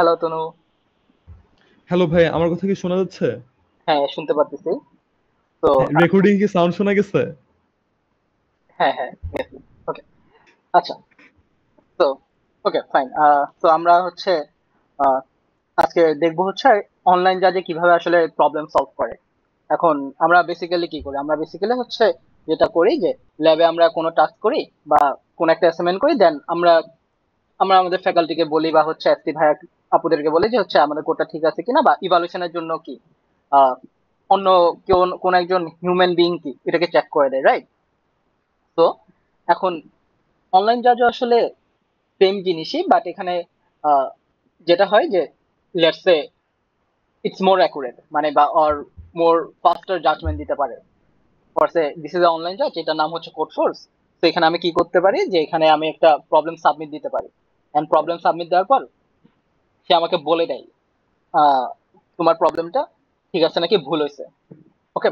Hello তনু। Hello ভাই, আমার কথা কি শোনা যাচ্ছে? হ্যাঁ, শুনতে পারতেছি। তো হ্যাঁ, রেকর্ডিং কি সাউন্ড শোনা গেছে? হ্যাঁ হ্যাঁ, ওকে। আচ্ছা। তো ওকে, ফাইন। তো আমরা হচ্ছে আহ, আজকে দেখবো হচ্ছে অনলাইন জাজে কিভাবে আসলে প্রবলেম সলভ করে। এখন আমরা বেসিক্যালি কি করি, আমরা বেসিক্যালি হচ্ছে যেটা করি যে ল্যাবে আমরা কোনো টাস্ক করি বা কোনো একটা অ্যাসাইনমেন্ট করি, দেন আমরা আমরা আমাদের ফ্যাকাল্টিকে বলি বা হচ্ছে এসটি ভাইয়া আপুদেরকে বলি যে হচ্ছে আমাদের কোডটা ঠিক আছে কিনা, বা ইভালুয়েশনের জন্য কি আহ, অন্য কেউ, কোন একজন হিউম্যান বিইং কি এটাকে চেক করে দেয়, রাইট? তো এখন অনলাইন জাজও আসলে সেম জিনিসই, বাট এখানে আহ, যেটা হয় যে let's say it's more accurate, মানে বা অর মোর ফাস্টার জাজমেন্ট দিতে পারে। ফরসে দিস ইজ অনলাইন জাজ, এটার নাম হচ্ছে কোড ফোর্স। তো এখানে আমি কি করতে পারি যে এখানে আমি একটা প্রবলেম সাবমিট দিতে পারি, এন্ড প্রবলেম সাবমিট দেওয়ার পর সে আমাকে বলে দেয় আহ, তোমার প্রবলেমটা ঠিক আছে নাকি ভুল হয়েছে। ওকে।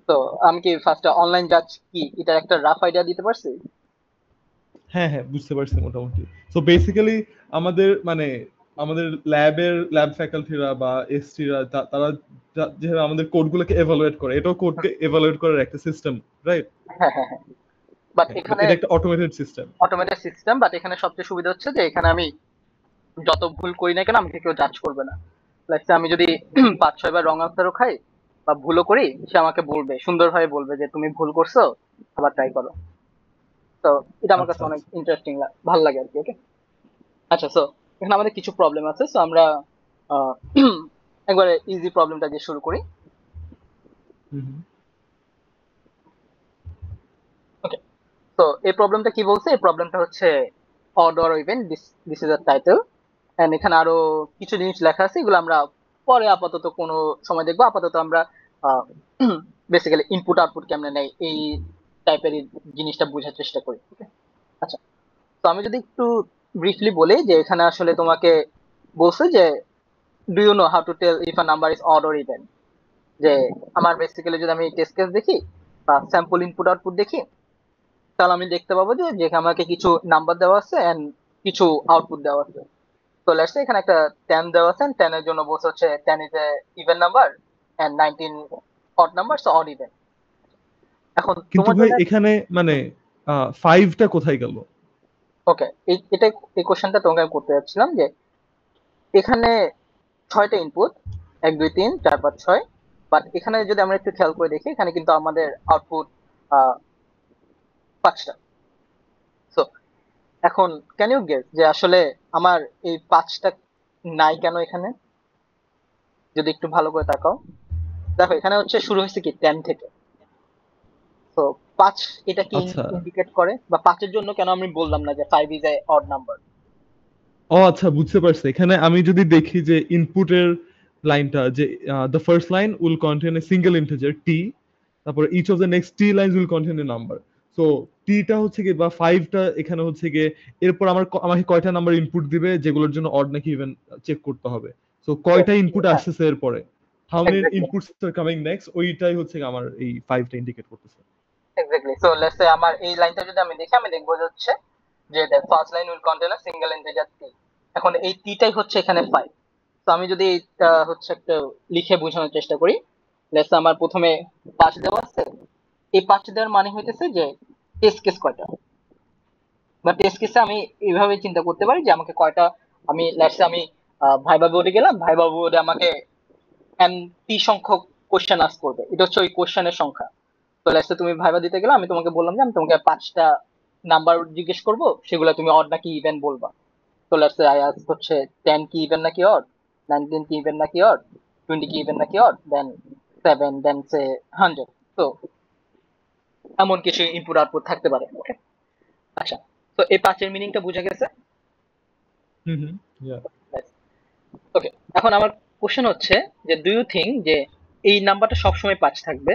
তো আমি কি ফার্স্ট অনলাইন জাজ কি এটা একটা রাফ আইডিয়া দিতে পারছি? হ্যাঁ হ্যাঁ, বুঝতে পারছি মোটামুটি। সো বেসিক্যালি আমাদের মানে আমাদের ল্যাব ফ্যাকাল্টিরা বা এসটিরা তারা যেভাবে আমাদের কোডগুলোকে এভালুয়েট করে, এটাও কোডকে এভালুয়েট করার একটা সিস্টেম, রাইট? হ্যাঁ হ্যাঁ হ্যাঁ, বাট হ্যাঁ, বাট এখানে এটা একটা automated system. Automated system, but এখানে সবচেয়ে সুবিধা হচ্ছে যে এখানে আমি যত ভুল করি না কেন আমাকে কেউ জাজ করবে না। লাইক আমি যদি 5-6 বার রং আনসারও খাই বা ভুলও করি, সে আমাকে বলবে, সুন্দরভাবে বলবে যে তুমি ভুল করছো, আবার ট্রাই করো। তো এটা আমার কাছে আচ্ছা অনেক আচ্ছা। ইন্টারেস্টিং ভালো লাগে আর কি। ওকে। আচ্ছা, সো এখানে আমাদের কিছু প্রবলেম আছে, সো আমরা আহ, একবারে ইজি প্রবলেমটা দিয়ে শুরু করি। হুম হুম। ওকে। তো এই প্রবলেমটা কি বলছে, এই প্রবলেমটা হচ্ছে odd or even, this this is a title, and এখানে আরো কিছু জিনিস লেখা আছে, এগুলো আমরা পরে আপাতত কোনো সময় দেখবো। আপাতত আমরা বেসিক্যালি ইনপুট আউটপুট কেমনে নেই এই টাইপের জিনিসটা বোঝার চেষ্টা করি। Okay? আচ্ছা। তো আমি যদি একটু ব্রিফলি বলি যে এখানে আসলে তোমাকে বলছে যে do you know how to tell if a number is odd or even. যে আমার বেসিক্যালি যদি আমি টেস্ট কেস দেখি বা স্যাম্পল ইনপুট আউটপুট দেখি, তাহলে আমি দেখতে পাবো যে যেখানে আমাকে কিছু নাম্বার দেওয়া আছে এন্ড কিছু আউটপুট দেওয়া আছে। তো লেটস সে এখানে একটা 10 দেওয়া আছে, 10 এর জন্য বলছে হচ্ছে 10 is a even number and 19 odd number, so odd even. এখন কিন্তু তোমার ভাই জন্য এখানে মানে ফাইভটা কোথায় গেল? ওকে, এটা এই কোশ্চেনটা তোমাকে আমি করতে যাচ্ছিলাম যে এখানে 6টা ইনপুট, 1 2 3 4 5 6, বাট এখানে যদি আমরা একটু খেয়াল করে দেখি এখানে কিন্তু আমাদের আউটপুট 5টা। সো এখন ক্যান ইউ গেস যে আসলে আমার এই 5টা নাই কেন এখানে? যদি একটু ভালো করে তাকাও, দেখো এখানে হচ্ছে শুরু হয়েছে কি 10 থেকে। তো 5 এটা কি আচ্ছা। ইন্ডিকেট করে, বা 5-এর জন্য কেন আমি বললাম না যে 5 ইজ এ অড নাম্বার? ও আচ্ছা, বুঝতে পারছি। এখানে আমি যদি দেখি যে ইনপুটের লাইনটা, যে the first line will contain a single integer T, তারপরে each of the next T lines will contain a number. So টিটা হচ্ছে কি বা ফাইভটা এখানে হচ্ছে গিয়ে, এরপর আমাকে কয়টা নাম্বার ইনপুট দিবে যেগুলোর জন্য অড নাকি ইভেন চেক করতে হবে। সো কয়টা ইনপুট হ্যাঁ, আসতেছে এরপরে, how many exactly inputs are coming next, ওইটাই হচ্ছে গিয়ে আমার এই ফাইভটা ইন্ডিকেট করতেছে। এক্স্যাক্টলি। সো লেটস সে আমার এই লাইনটা যদি আমি দেখি, আমি দেখবো যে হচ্ছে যে the first line will contain a single integer T. এখন এই টিটাই হচ্ছে এখানে 5। তো আমি যদি এটা হচ্ছে একটা লিখে বোঝানোর চেষ্টা করি, লেটস সে আমার প্রথমে 5 দেওয়া আছে। এই 5 দেওয়ার মানে হইতেছে যে টেস্ট কেস কয়টা, বা টেস্ট কেসে আমি এইভাবে চিন্তা করতে পারি যে আমাকে কয়টা, আমি লেটস সে আমি ভাইবা বোর্ডে গেলাম, ভাইবা বোর্ডে আমাকে এন টি সংখ্যক কোশ্চেন আস্ক করবে, এটা হচ্ছে ওই কোশ্চেনের সংখ্যা। তো লেটস সে তুমি ভাইবা দিতে গেলে, আমি তোমাকে বললাম যে আমি তোমাকে 5টা নাম্বার জিজ্ঞেস করবো, সেগুলো তুমি অড নাকি ইভেন বলবা। তো লেটস সে আই আস্ক হচ্ছে 10 কি ইভেন নাকি অড, 19 কি ইভেন নাকি অড, 20 কি ইভেন নাকি অড, দেন 7, দেন সে 100। তো এমন কিছু ইনপুট আউটপুট থাকতে পারে। ওকে। আচ্ছা। তো এই 5-এর মিনিংটা বুঝা গেছে? হুম হুম। ওকে। এখন আমার কোশ্চেন হচ্ছে যে ডু ইউ থিঙ্ক যে এই নাম্বারটা সবসময় 5 থাকবে,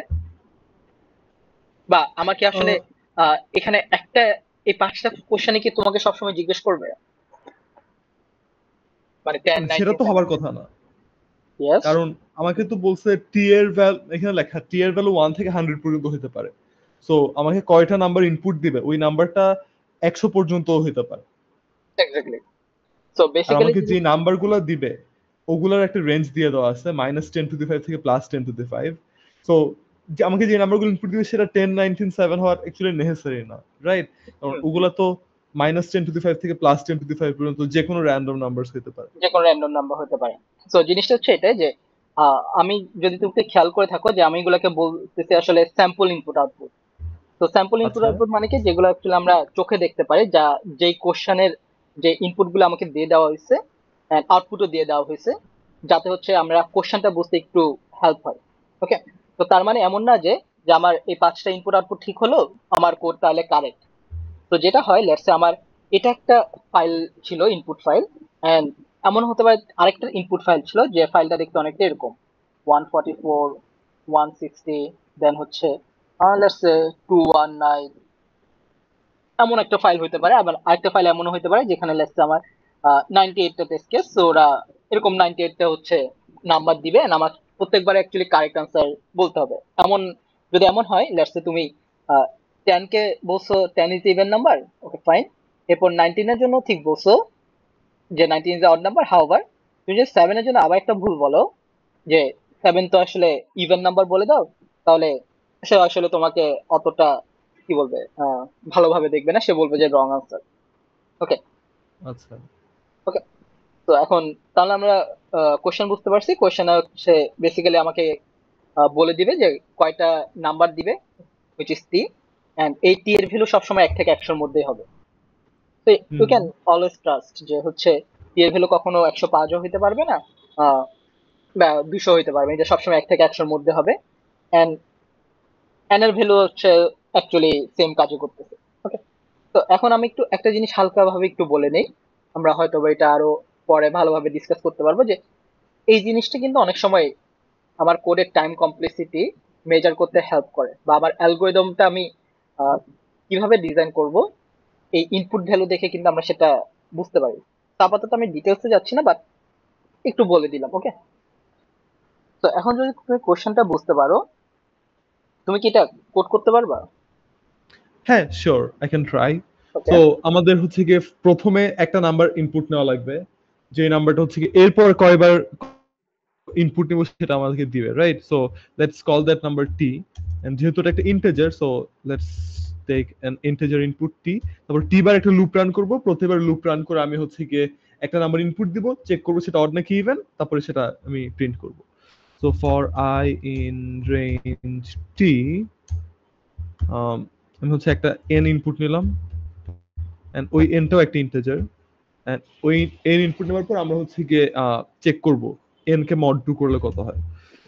বা আমাকে আসলে Yeah. এখানে একটা এই 5টা কোশ্চেনে কি তোমাকে সবসময় জিজ্ঞেস করবে, মানে 10, সেটা 19, তো হবার 17? কথা না। ইয়েস। কারণ আমাকে তো বলছে টি এর ভ্যালু, এখানে লেখা টি এর ভ্যালু 1 থেকে 100 পর্যন্ত হতে পারে। সো আমাকে কয়টা নাম্বার ইনপুট দিবে, ওই নাম্বারটা 100 পর্যন্ত হতে পারে। এক্স্যাক্টলি। সো আর বেসিক্যালি আমাকে যে জিনিস, নাম্বারগুলো দিবে ওগুলোর একটা রেঞ্জ দিয়ে দেওয়া আছে -10^5 থেকে +10^5। সো আমাকে যে নাম্বারগুলো ইনপুট দিবে সেটা 10, 19, 7 হওয়ার অ্যাকচুয়ালি নেসেসারি না, রাইট? কারণ ওগুলা তো -10^5 থেকে +10^5 পর্যন্ত যে কোনো র্যান্ডম নাম্বারস হতে পারে। যে কোনো র্যান্ডম নাম্বার হতে পারে। সো জিনিসটা হচ্ছে এটাই যে আমি যদি তুমি খেয়াল করে থাকো যে আমি এগুলাকে বলতেছি আসলে স্যাম্পল ইনপুট আউটপুট। তো স্যাম্পল ইনপুট আচ্ছা। আউটপুট মানে কি, যেগুলো অ্যাকচুয়ালি আমরা চোখে দেখতে পারি, যা যেই কোশ্চেনের যে ইনপুট গুলো আমাকে দিয়ে দেওয়া হয়েছে, আউটপুটও দিয়ে দেওয়া হয়েছে, যাতে হচ্ছে আমরা কোশ্চেনটা বুঝতে একটু হেল্প হয়। ওকে, তো তার মানে এমন না যে যে আমার এই 5টা ইনপুট আউটপুট ঠিক হলো, আমার কোড তাহলে কারেক্ট। তো যেটা হয়, লেটস সে আমার এটা একটা ফাইল ছিল, ইনপুট ফাইল, এন্ড এমন হতে পারে আরেকটা ইনপুট ফাইল ছিল যে ফাইলটা দেখতে অনেকটা এরকম 144, 160, দেন হচ্ছে লেটস সে 219, এমন একটা ফাইল হতে পারে। আবার আরেকটা ফাইল এমন হতে পারে যেখানে লেটস সে আমার 98টা টেস্ট কেস, তো ওরা এরকম 98টা হচ্ছে নাম্বার দিবে, and আমার প্রত্যেকবার অ্যাকচুয়ালি কারেক্ট আনসার বলতে হবে। এমন যদি এমন হয়, লেটস সে তুমি 10 কে বলছো 10 is even number, okay fine, এরপর 19 এর জন্য ঠিক বলছো যে 19 ইজ অড নাম্বার, হাউএভার তুমি যদি 7 এর জন্য আবার একটা ভুল বলো যে 7 তো আসলে ইভেন নাম্বার বলে দাও, তাহলে সে আসলে তোমাকে অতটা কি বলবে, ভালোভাবে দেখবে না, সে বলবে যে রং আনসার। ওকে, আচ্ছা। ওকে। তো এখন তাহলে আমরা কোশ্চেন বুঝতে পারছি। কোশ্চেন হচ্ছে বেসিক্যালি আমাকে বলে দিবে যে কয়টা নাম্বার দিবে, which is t, and এই t এর ভ্যালু সবসময় 1 থেকে 100 এর মধ্যেই হবে। তো you hmm. Can always trust যে হচ্ছে t এর ভ্যালু কখনো 105ও হইতে পারবে না, আহ, বা 200 হইতে পারবে না, এটা সবসময় 1 থেকে 100 এর মধ্যে হবে। এন্ড n এর ভ্যালু হচ্ছে অ্যাকচুয়ালি সেম কাজও করতেছে। ওকে, তো এখন আমি একটু একটা জিনিস হালকা ভাবে একটু বলে নেই, আমরা হয়তো বা এটা আরো পরে ভালোভাবে ডিসকাস করতে পারবো, যে এই জিনিসটা কিন্তু অনেক সময় আমার কোডের টাইম কমপ্লেক্সিটি মেজার করতে হেল্প করে, বা আমার অ্যালগোরিদমটা আমি আহ, কিভাবে ডিজাইন করব, এই ইনপুট ভ্যালু দেখে কিন্তু আমরা সেটা বুঝতে পারি। তো আপাতত আমি ডিটেলসে যাচ্ছি না, বাট একটু বলে দিলাম। ওকে, তো এখন যদি তুমি কোশ্চেনটা বুঝতে পারো, তুমি কি এটা কোড করতে পারবা? হ্যাঁ, sure, I can try. Okay, so আমাদের হচ্ছে গিয়ে প্রথমে একটা নাম্বার ইনপুট নেওয়া লাগবে, যে নাম্বারটা হচ্ছে গিয়ে এরপর কয়বার ইনপুট নিব সেটা আমাদেরকে দিবে, right? So let's call that number T, and যেহেতু এটা একটা integer, so let's take an integer input T. তারপর টি বার একটা লুপ রান করব, প্রতিবার লুপ রান করে আমি হচ্ছে গিয়ে একটা নাম্বার ইনপুট দিব, চেক করব সেটা অড নাকি ইভেন, তারপরে সেটা আমি প্রিন্ট করব। So for i in range T, আমি হচ্ছে একটা এন ইনপুট নিলাম, এন্ড ওই এনটাও একটা ইন্টিজার, এন্ড ওই এন ইনপুট নেওয়ার পর আমরা হচ্ছে গিয়ে চেক করব এন কে মড 2 করলে কত হয়।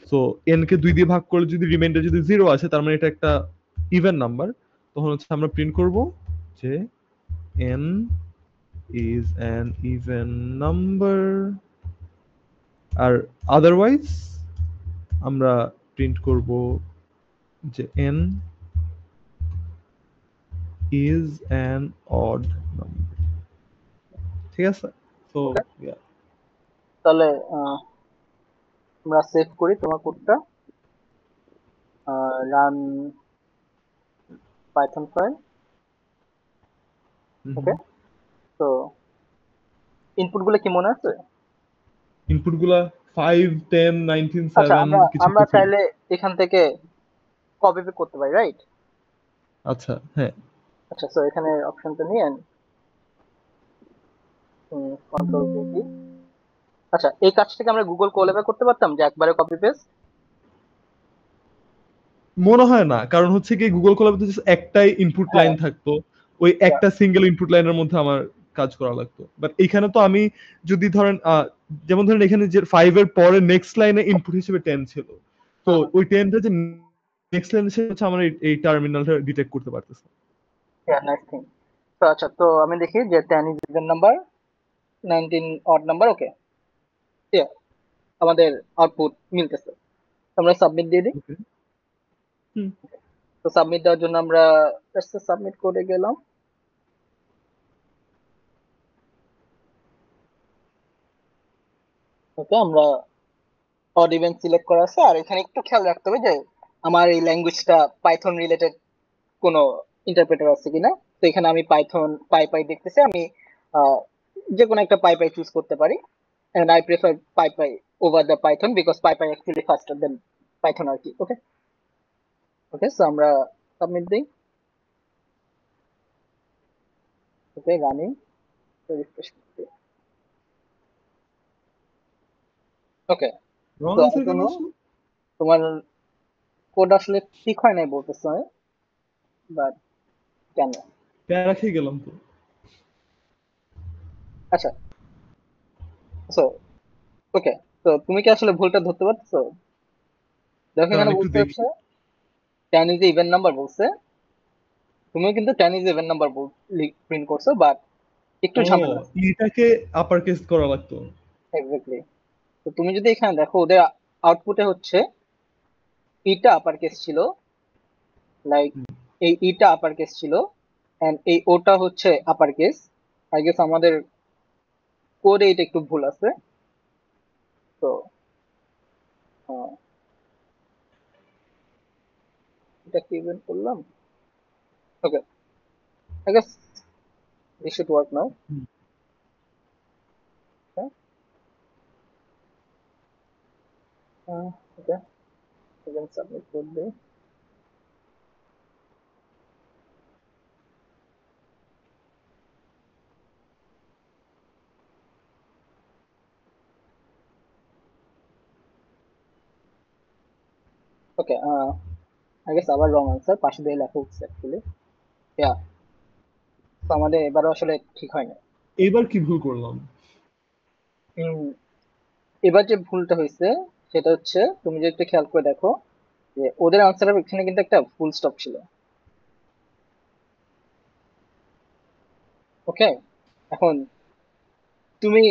সো এন কে 2 দিয়ে ভাগ করলে যদি রিমাইন্ডার যদি 0 আসে, তার মানে এটা একটা ইভেন নাম্বার। তখন হচ্ছে আমরা প্রিন্ট করব যে n is an even number, আর আদারওয়াইজ আমরা প্রিন্ট করব যে n is an odd number। ঠিক আছে? So okay, yeah. তাহলে আমরা সেভ করি তোমার কোডটা, রান পাইথন ফাইল। ওকে, তো ইনপুট গুলো কি মনে আছে? ইনপুট গুলা 5, 10, 19, আচ্ছা, 7 আমরা কিছু আমরা তো ছিল। চাইলে এখান থেকে কপি পেস্ট করতে পারি, রাইট? আচ্ছা, হ্যাঁ। আচ্ছা, তো এখানে অপশনটা নিয়ে কন্ট্রোল ভি। আচ্ছা, এই কাজটাকে আমরা গুগল কোল্যাবে করতে পারতাম যে একবারে কপি পেস্ট। মনে হয় না, কারণ হচ্ছে কি গুগল কোলাবে তো just একটাই ইনপুট হ্যাঁ, লাইন থাকতো, ওই একটা সিঙ্গেল ইনপুট লাইনের মধ্যে আমার কাজ করা লাগতো। বাট এখানে তো আমি যদি ধরেন যেমন ধরেন এখানে যে 5 এর পরে নেক্সট লাইনে ইনপুট হিসেবে 10 ছিল, তো ওই 10টা যে নেক্সট লাইনে সে হচ্ছে আমার এই টার্মিনালটা ডিটেক্ট করতে পারতেছে। Nice thing. তো আচ্ছা, তো আমি দেখি যে 10 is even number, 19 odd number. Okay, আমাদের আউটপুট মিলতেছে। আমরা সাবমিট দিয়ে দিই। ওকে। হুম। তো সাবমিট দেওয়ার জন্য আমরা সাবমিট করে গেলাম। ওকে, আমরা অড ইভেন্ট সিলেক্ট করা আছে, আর এখানে একটু খেয়াল রাখতে হবে যে আমার এই ল্যাঙ্গুয়েজটা পাইথন রিলেটেড কোনো ইন্টারপ্রেটার আছে কিনা। তো এখানে আমি পাইথন পাই পাই দেখতেছি, আমি যে কোনো একটা পাইপাই চুজ করতে পারি, and I prefer PyPy over the Python because PyPy actually faster than Python আর কি। ওকে, ওকে, সো আমরা সাবমিট দিই। ওকে, রানিং, রিফ্রেশ করতে। ওকে, রং তো আনসার কেন এখনো আসলো? তোমার কোড আসলে ঠিক হয় নাই বলতেছে, বাট কেন? প্যারা খেয়ে গেলাম তো। আচ্ছা, সো ওকে, তো তুমি কি আসলে ভুলটা ধরতে পারছো? দেখো কারণ এখানে একটু বলতে দেখি। হচ্ছে 10 ইজ ইভেন নাম্বার বলছে, তুমিও কিন্তু 10 ইজ ইভেন নাম্বার প্রিন্ট করছো, বাট একটু ও, ঝামেলা আছে। ইটাকে আপার কেস করা লাগতো। এক্স্যাক্টলি। তো তুমি যদি এখানে দেখো ওদের আউটপুটে হচ্ছে ইটা আপার কেস ছিল, লাইক এই ইটা আপার কেস ছিল, এন্ড এই ওটা হচ্ছে আপার কেস। আই গেস আমাদের কোডে এটা একটু ভুল আছে। তো এটা কি ইভেন্ট করলাম? Okay, I guess this should work now. Okay, এখানে সাবমিট করে দিই। ওকে, আই গেস আবার রং আনসার পাশে দিয়ে লেখা উঠছে অ্যাকচুয়ালি। ইয়া, তো আমাদের এবারও আসলে ঠিক হয় না। এবার কি ভুল করলাম? উম, এবার যে ভুলটা হয়েছে সেটা হচ্ছে, তুমি যদি একটু খেয়াল করে দেখো যে ওদের আনসারের এখানে কিন্তু একটা ফুল স্টপ ছিল। ওকে, এখন তুমি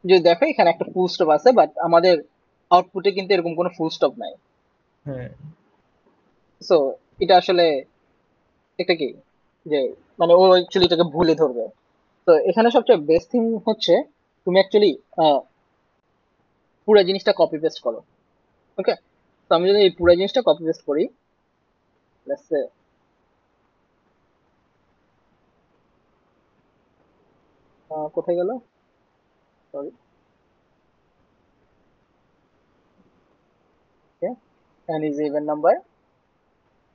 যদি দেখো এখানে একটা ফুল স্টপ আছে, বাট আমাদের আউটপুটে কিন্তু এরকম কোনো ফুল স্টপ নাই। হ্যাঁ। সো এটা আসলে এটা কি, যে মানে ও অ্যাকচুয়ালি এটাকে ভুলে ধরবে। তো এখানে সবচেয়ে বেস্ট থিং হচ্ছে তুমি অ্যাকচুয়ালি পুরো জিনিসটা কপি পেস্ট করো। ওকে, তো আমি যদি এই পুরো জিনিসটা কপি পেস্ট করি, let's say, কোথায় গেল, sorry, okay, N is even number.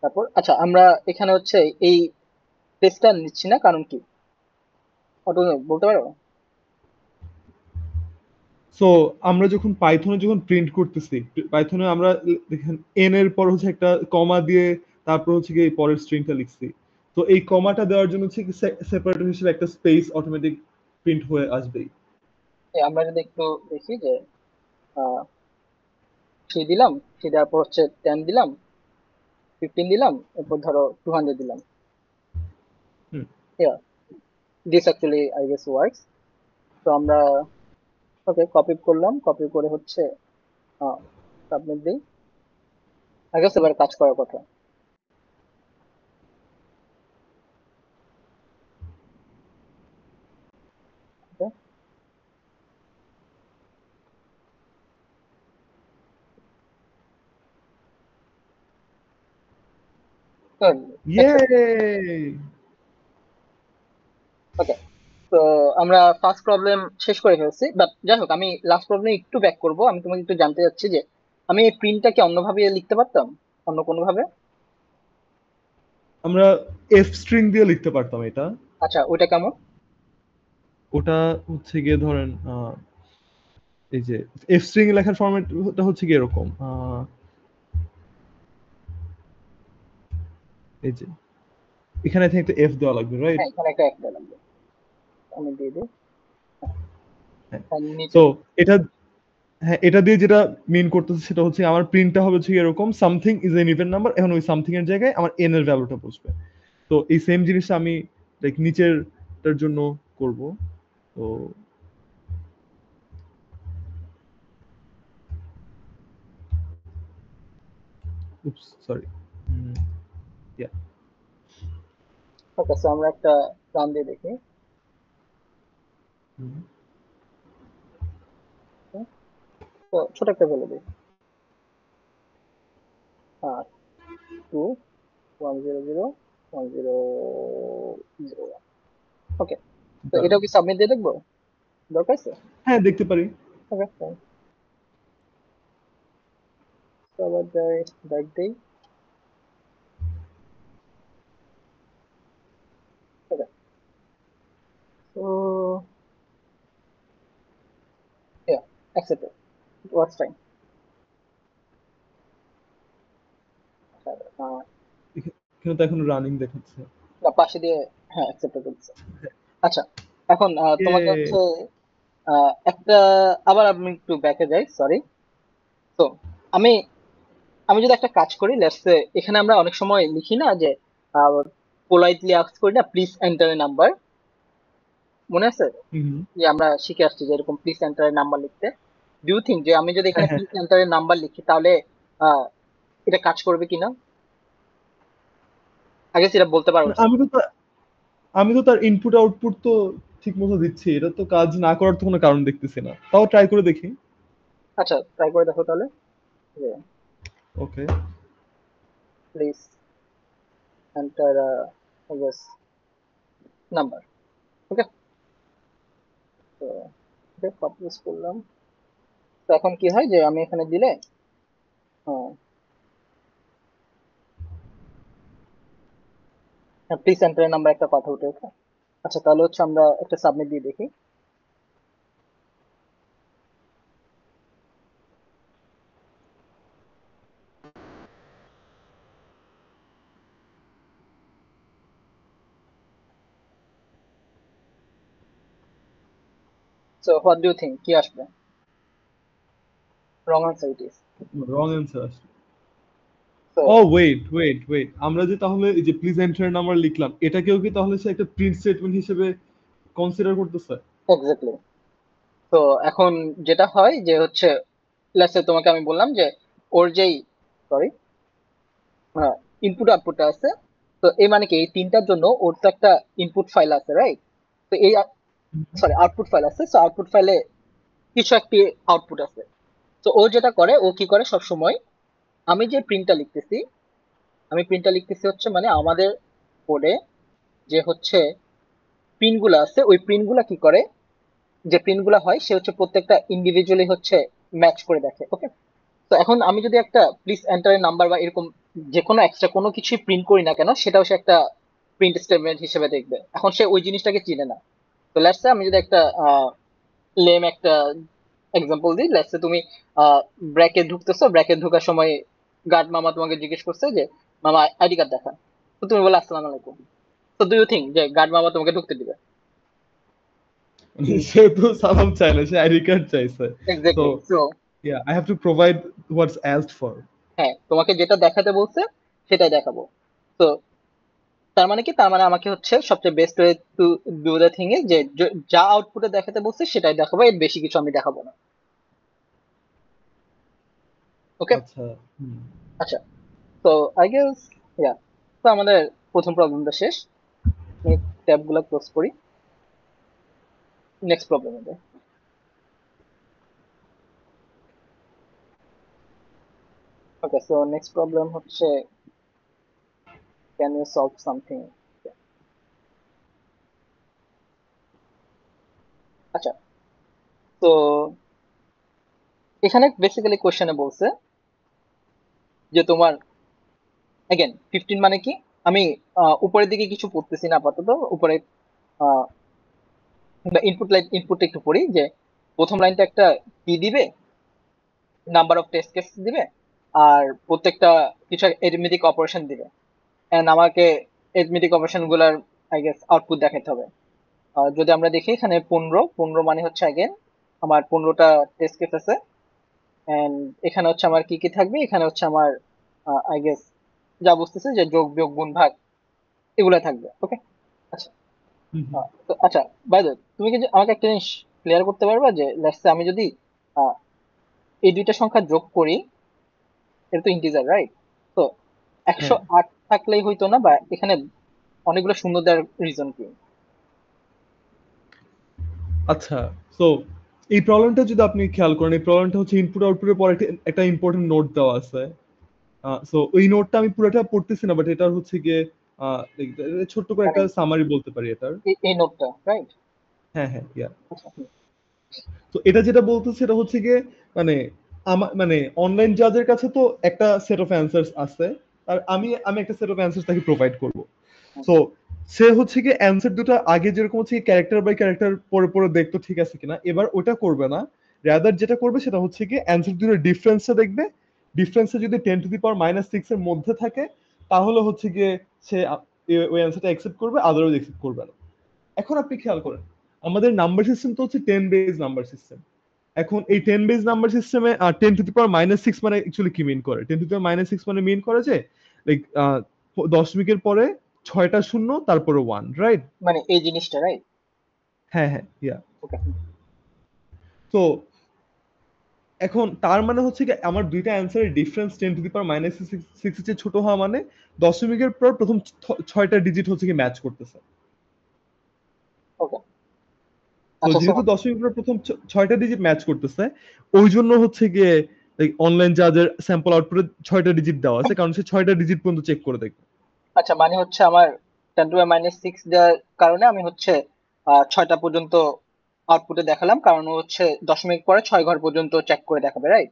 তারপর আচ্ছা, আমরা এখানে হচ্ছে এই পেজটা নিচ্ছি না, কারণ কি অটো বলতে পারো? সো আমরা যখন পাইথনে যখন প্রিন্ট করতেছি, পাইথনে আমরা দেখেন এন এর পর হচ্ছে একটা কমা দিয়ে তারপর হচ্ছে কি পরের স্ট্রিংটা লিখছি। তো এই কমাটা দেওয়ার জন্য হচ্ছে সেপারেটর হিসেবে একটা স্পেস অটোমেটিক প্রিন্ট হয়ে আসবেই। আমরা যদি একটু দেখি যে থ্রি দিলাম, থ্রি দেওয়ার পর হচ্ছে 10 দিলাম, 15 দিলাম, এরপর ধরো 200 দিলাম। Hmm. This actually I guess works. তো আমরা ওকে কপি করলাম, কপি করে হচ্ছে সাবমিট দিই। আই গেস এবার কাজ করার কথা। ইয়ে। ওকে, তো আমরা ফার্স্ট প্রবলেম শেষ করে ফেলছি, বাট যাই হোক আমি লাস্ট প্রবলেম একটু ব্যাক করব। আমি তোমাকে একটু জানতে চাচ্ছি যে আমি এই প্রিন্টটা কি অন্যভাবে লিখতে পারতাম, অন্য কোনো ভাবে? আমরা এফ স্ট্রিং দিয়ে লিখতে পারতাম এটা। আচ্ছা, ওইটা কেমন? ওটা হচ্ছে গিয়ে ধরেন এই যে এফ স্ট্রিং লেখার ফরম্যাটটা হচ্ছে গিয়ে এরকম এই যে এখানে থেকে একটা এফ দেওয়া লাগবে, রাইট? হ্যাঁ, এখানে একটা লাগবে, আমি দিয়ে দিই। হ্যাঁ। আর নিচে সো এটা, হ্যাঁ, এটা দিয়ে যেটা মিন করতেছে সেটা হচ্ছে আমার প্রিন্টটা হবে হচ্ছে এরকম something is an even number. এখন ওই সামথিং এর জায়গায় আমার এন এর ভ্যালুটা বসবে। তো এই সেম জিনিসটা আমি লাইক নিচেরটার জন্য করব। তো উপস, সরি। ইয়া। ওকে, সো আমরা একটা রান দিয়ে দেখি। হুম, তো ছোট একটা ভ্যালু দিই, 2 1 0 0 1 0 0 1। ওকে, তো দাঁড়ান। এটাও কি সাবমিট দিয়ে দেখবো, দরকার আছে? হ্যাঁ, দেখতে পারি। ওকে ফাইন। তো আবার যাই, ব্যাক দেই। ওকে, তো yeah, accepted. It was fine. আহ, এখানে তো এখন রানিং দেখাচ্ছে। না, পাশে দিয়ে, হ্যাঁ অ্যাকসেপ্ট করছে। আচ্ছা, এখন তোমাকে হচ্ছে একটা, আবার আমি একটু ব্যাকে যাই, সরি। তো আমি আমি যদি একটা কাজ করি, লেটস সে এখানে আমরা অনেক সময় লিখি না যে পোলাইটলি আস্ক করি না, প্লিজ এন্টার এ নাম্বার, মনে আছে? হুম। যে আমরা শিখে আসছি যে এরকম প্লিজ এন্টার এ নাম্বার লিখতে। ডু ইউ থিঙ্ক যে আমি যদি হ্যাঁ, এখানে হ্যাঁ, প্লিজ এন্টার এ নাম্বার লিখি তাহলে আহ, এটা কাজ করবে কিনা, আগে সেটা বলতে পারা মানে উচিত। আমি তো তার ইনপুট আউটপুট তো ঠিক মতো দিচ্ছি, এটা তো কাজ না করার তো কোনো কারণ দেখতেছি না, তাও ট্রাই করে দেখি। আচ্ছা, ট্রাই করে দেখো তাহলে, যে okay. Please enter I guess number. Okay, তো ওকে পাবলিশ করলাম। তো এখন কি হয় যে আমি এখানে দিলে প্লিজ এন্টার নাম্বার একটা কথা উঠে ওঠে। আচ্ছা, তাহলে হচ্ছে আমরা একটা সাবমিট দিয়ে দেখি। So what do you think, কি আসবে? Wrong answer it is. Wrong answer আসছে। So oh wait wait wait, আমরা যে তাহলে এই যে প্লিজ এন্টার নাম্বার লিখলাম, এটাকেও কি তাহলে সে একটা প্রিন্ট স্টেটমেন্ট হিসেবে কনসিডার করতেছে? এক্স্যাক্টলি। তো এখন যেটা হয় যে হচ্ছে, লেটস সে তোমাকে আমি বললাম যে ওর যেই, সরি, ইনপুট আউটপুটটা আছে, তো এই মানে কি এই তিনটার জন্য ওর তো একটা ইনপুট ফাইল আছে, রাইট? তো এই, সরি, আউটপুট ফাইল আছে। সো আউটপুট ফাইলে কিছু একটি আউটপুট আছে। তো ও যেটা করে, ও কি করে সব সময়, আমি যে প্রিন্টটা লিখতেছি, আমি প্রিন্টটা লিখতেছি হচ্ছে মানে আমাদের কোডে যে হচ্ছে প্রিন্ট গুলো আছে, ওই প্রিন্ট গুলা কি করে, যে প্রিন্ট গুলা হয় সে হচ্ছে প্রত্যেকটা ইন্ডিভিজুয়ালি হচ্ছে ম্যাচ করে দেখে। ওকে, তো এখন আমি যদি একটা প্লিজ এন্টার নাম্বার বা এরকম যে কোনো এক্সট্রা কোনো কিছুই প্রিন্ট করি না কেন, সেটাও সে একটা প্রিন্ট স্টেটমেন্ট হিসেবে দেখবে। এখন সে ওই জিনিসটাকে চিনে না। তো লেটস সে আমি যদি একটা লেম একটা এক্সাম্পল দিই, লেটস সে তুমি ব্র্যাকে ঢুকতেছো, ব্র্যাকে ঢোকার সময় গার্ড মামা তোমাকে জিজ্ঞেস করছে যে মামা আইডি কার্ড দেখা। তো তুমি বলে আসসালামু আলাইকুম। তো ডু ইউ থিঙ্ক যে গার্ড মামা তোমাকে ঢুকতে দিবে? সে তো সালাম চায় না, সে আইডি কার্ড চাইছে। So exactly. So yeah, I have to provide what's asked for. হ্যাঁ, তোমাকে যেটা দেখাতে বলছে সেটাই দেখাবো। তো তার মানে কি, তার মানে আমাকে হচ্ছে সবচেয়ে best way to do the thing is যে যা আউটপুটে দেখাতে বলছে সেটাই দেখাবো, এর বেশি কিছু আমি দেখাবো না। ওকে, আচ্ছা। হুম। আচ্ছা। তো আই গেস, ইয়া, তো আমাদের প্রথম প্রবলেমটা শেষ। ট্যাব গুলা ক্লোজ করি, নেক্সট প্রবলেমে যাই। ওকে, সো নেক্সট প্রবলেম হচ্ছে ক্যান ইউ সলভ সামথিং। আচ্ছা, তো এখানে বেসিক্যালি কোশ্চেনে বলছে যে তোমার, अगेन 15 মানে কি, আমি উপরের দিকে কিছু পড়তেছি না আপাতত, উপরে ইনপুট লাইন, ইনপুট একটু পড়ি যে প্রথম লাইনটা একটা কি দিবে, নাম্বার অফ টেস্ট কেস দিবে, আর প্রত্যেকটা কিছু এরিথমেটিক অপারেশন দিবে, এন্ড আমাকে এরিথমেটিক অপারেশন গুলার আই গেস আউটপুট দেখাতে হবে। যদি আমরা দেখি এখানে 15 মানে হচ্ছে अगेन আমার 15টা টেস্ট কেস আছে, এন্ড এখানে হচ্ছে আমার কি কি থাকবে, এখানে হচ্ছে আমার আই গেস যা বুঝতেছে যে যোগ বিয়োগ গুণ ভাগ এগুলা থাকবে। ওকে, আচ্ছা। হুম, হুম। তো আচ্ছা, বাই দ্য তুমি কি আমাকে একটা জিনিস ক্লিয়ার করতে পারবা যে লেটস সে আমি যদি আহ, এই দুইটা সংখ্যা যোগ করি, এটা তো ইন্টিজার, রাইট? তো একশো হ্যাঁ। আট থাকলেই হইতো না, বা এখানে অনেকগুলো শূন্য দেওয়ার রিজন কি? আচ্ছা, সো এই প্রবলেমটা যদি আপনি খেয়াল করেন, এই প্রবলেমটা হচ্ছে ইনপুট আউটপুটের পরে একটা ইম্পর্টেন্ট নোট দেওয়া আছে। সো ওই নোটটা আমি পুরোটা পড়তেছি না, বাট এটা হচ্ছে গিয়ে ছোট্ট করে মানে একটা সামারি বলতে পারি এটার। এই নোটটা, রাইট? হ্যাঁ হ্যাঁ ইয়া। আচ্ছা, হুম, তো এটা যেটা বলতেছে সেটা হচ্ছে গিয়ে মানে আমার মানে অনলাইন জাজের কাছে তো একটা সেট অফ অ্যান্সার্স আছে, আর আমি আমি একটা সেট অফ অ্যান্সার্স তাকে প্রোভাইড করব। হুম, সো সে হচ্ছে কি অ্যান্সার দুটো আগে যেরকম হচ্ছে ক্যারেক্টার বাই ক্যারেক্টার পরে পরে দেখতো ঠিক আছে কিনা, এবার ওটা করবে না। রাদার যেটা করবে সেটা হচ্ছে কি অ্যান্সার দুটোর ডিফারেন্সটা দেখবে। ডিফারেন্সটা যদি 10⁻⁻6 এর মধ্যে থাকে তাহলে হচ্ছে গিয়ে সে ওই অ্যান্সারটা অ্যাকসেপ্ট করবে, আদারওয়াইজ অ্যাকসেপ্ট করবে না। এখন আপনি খেয়াল করেন আমাদের নাম্বার সিস্টেম তো হচ্ছে 10 বেজ নাম্বার সিস্টেম। এখন এই 10 বেজ নাম্বার সিস্টেমে 10⁻⁻6 মানে অ্যাকচুয়ালি কি মিন করে? 10⁻⁻6 মানে মিন করে যে লাইক দশমিকের পরে 6টা শূন্য তারপরে 1, রাইট? মানে এই জিনিসটা, রাইট? হ্যাঁ হ্যাঁ ইয়া। ওকে। তো এখন তার মানে হচ্ছে কি আমার দুইটা অ্যান্সারের ডিফারেন্স 10⁻⁻6 এর চেয়ে ছোট হওয়া মানে দশমিকের পর প্রথম 6টা ডিজিট হচ্ছে কি ম্যাচ করতেছে। ওকে। তো আচ্ছা, যেহেতু দশমিকের পর প্রথম 6টা ডিজিট ম্যাচ করতেছে, ওই জন্য হচ্ছে গিয়ে অনলাইন জাজের স্যাম্পল আউটপুটে 6টা ডিজিট দেওয়া আছে, কারণ সে 6টা ডিজিট পর্যন্ত চেক করে দেখবে। আচ্ছা, মানে হচ্ছে আমার 10⁻⁻6 দেওয়ার কারণে আমি হচ্ছে 6টা পর্যন্ত আউটপুটে দেখালাম, কারণ ও হচ্ছে দশমিক পরে 6 ঘর পর্যন্ত চেক করে দেখাবে, রাইট?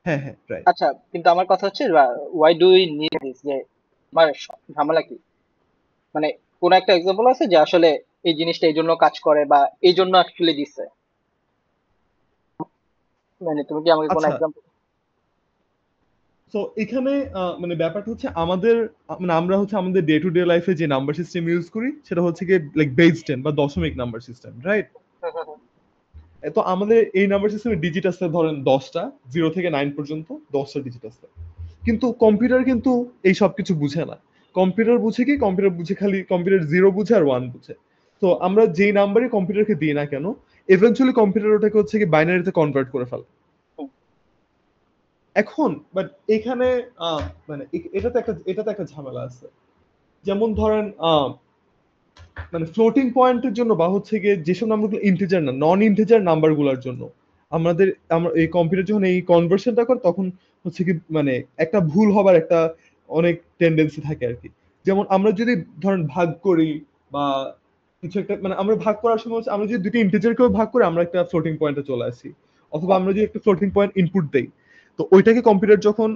হ্যাঁ হ্যাঁ রাইট। আচ্ছা, কিন্তু আমার কথা হচ্ছে why do we need this, যে আমার ঝামেলা কি? মানে কোন একটা এক্সাম্পল আছে যে আসলে এই জিনিসটা এই জন্য কাজ করে, বা এই জন্য অ্যাকচুয়ালি দিচ্ছে? মানে তুমি কি আমাকে কোন আচ্ছা, এক্সাম্পল? তো এখানে মানে ব্যাপারটা হচ্ছে আমাদের মানে আমরা হচ্ছে আমাদের ডে টু ডে লাইফে যে নাম্বার সিস্টেম ইউজ করি সেটা হচ্ছে কি বেস 10 বা দশমিক নাম্বার সিস্টেম, রাইট? তো আমাদের এই নাম্বার সিস্টেমে ডিজিট আছে ধরেন 10টা, 0 থেকে 9 পর্যন্ত 10টা ডিজিট আছে। কিন্তু কম্পিউটার কিন্তু এই সব কিছু বুঝে না। কম্পিউটার বুঝে কি, কম্পিউটার বুঝে খালি কম্পিউটার 0 বুঝে আর 1 বুঝে। তো আমরা যেই নাম্বারই কম্পিউটারকে দিই না কেন, এভেনচুয়ালি কম্পিউটার ওটাকে হচ্ছে কি বাইনারিতে কনভার্ট করে ফেলে। এখন বাট এখানে মানে এটাতে একটা ঝামেলা আছে। যেমন ধরেন মানে ফ্লোটিং পয়েন্টের জন্য বা হচ্ছে গিয়ে যেসব নাম্বারগুলো ইন্টিজার না, নন ইন্টিজার নাম্বারগুলোর জন্য আমরা এই কম্পিউটার যখন এই কনভার্সনটা করে তখন হচ্ছে কি মানে একটা ভুল হবার একটা অনেক টেন্ডেন্সি থাকে আর কি। যেমন আমরা যদি ধরেন ভাগ করি বা কিছু একটা মানে আমরা ভাগ করার সময় হচ্ছে আমরা যদি দুটো ইন্টিজারকেও ভাগ করে আমরা একটা ফ্লোটিং পয়েন্টে চলে আসি, অথবা আমরা যদি একটা ফ্লোটিং পয়েন্ট ইনপুট দেই, তো ওইটাকে কম্পিউটার যখন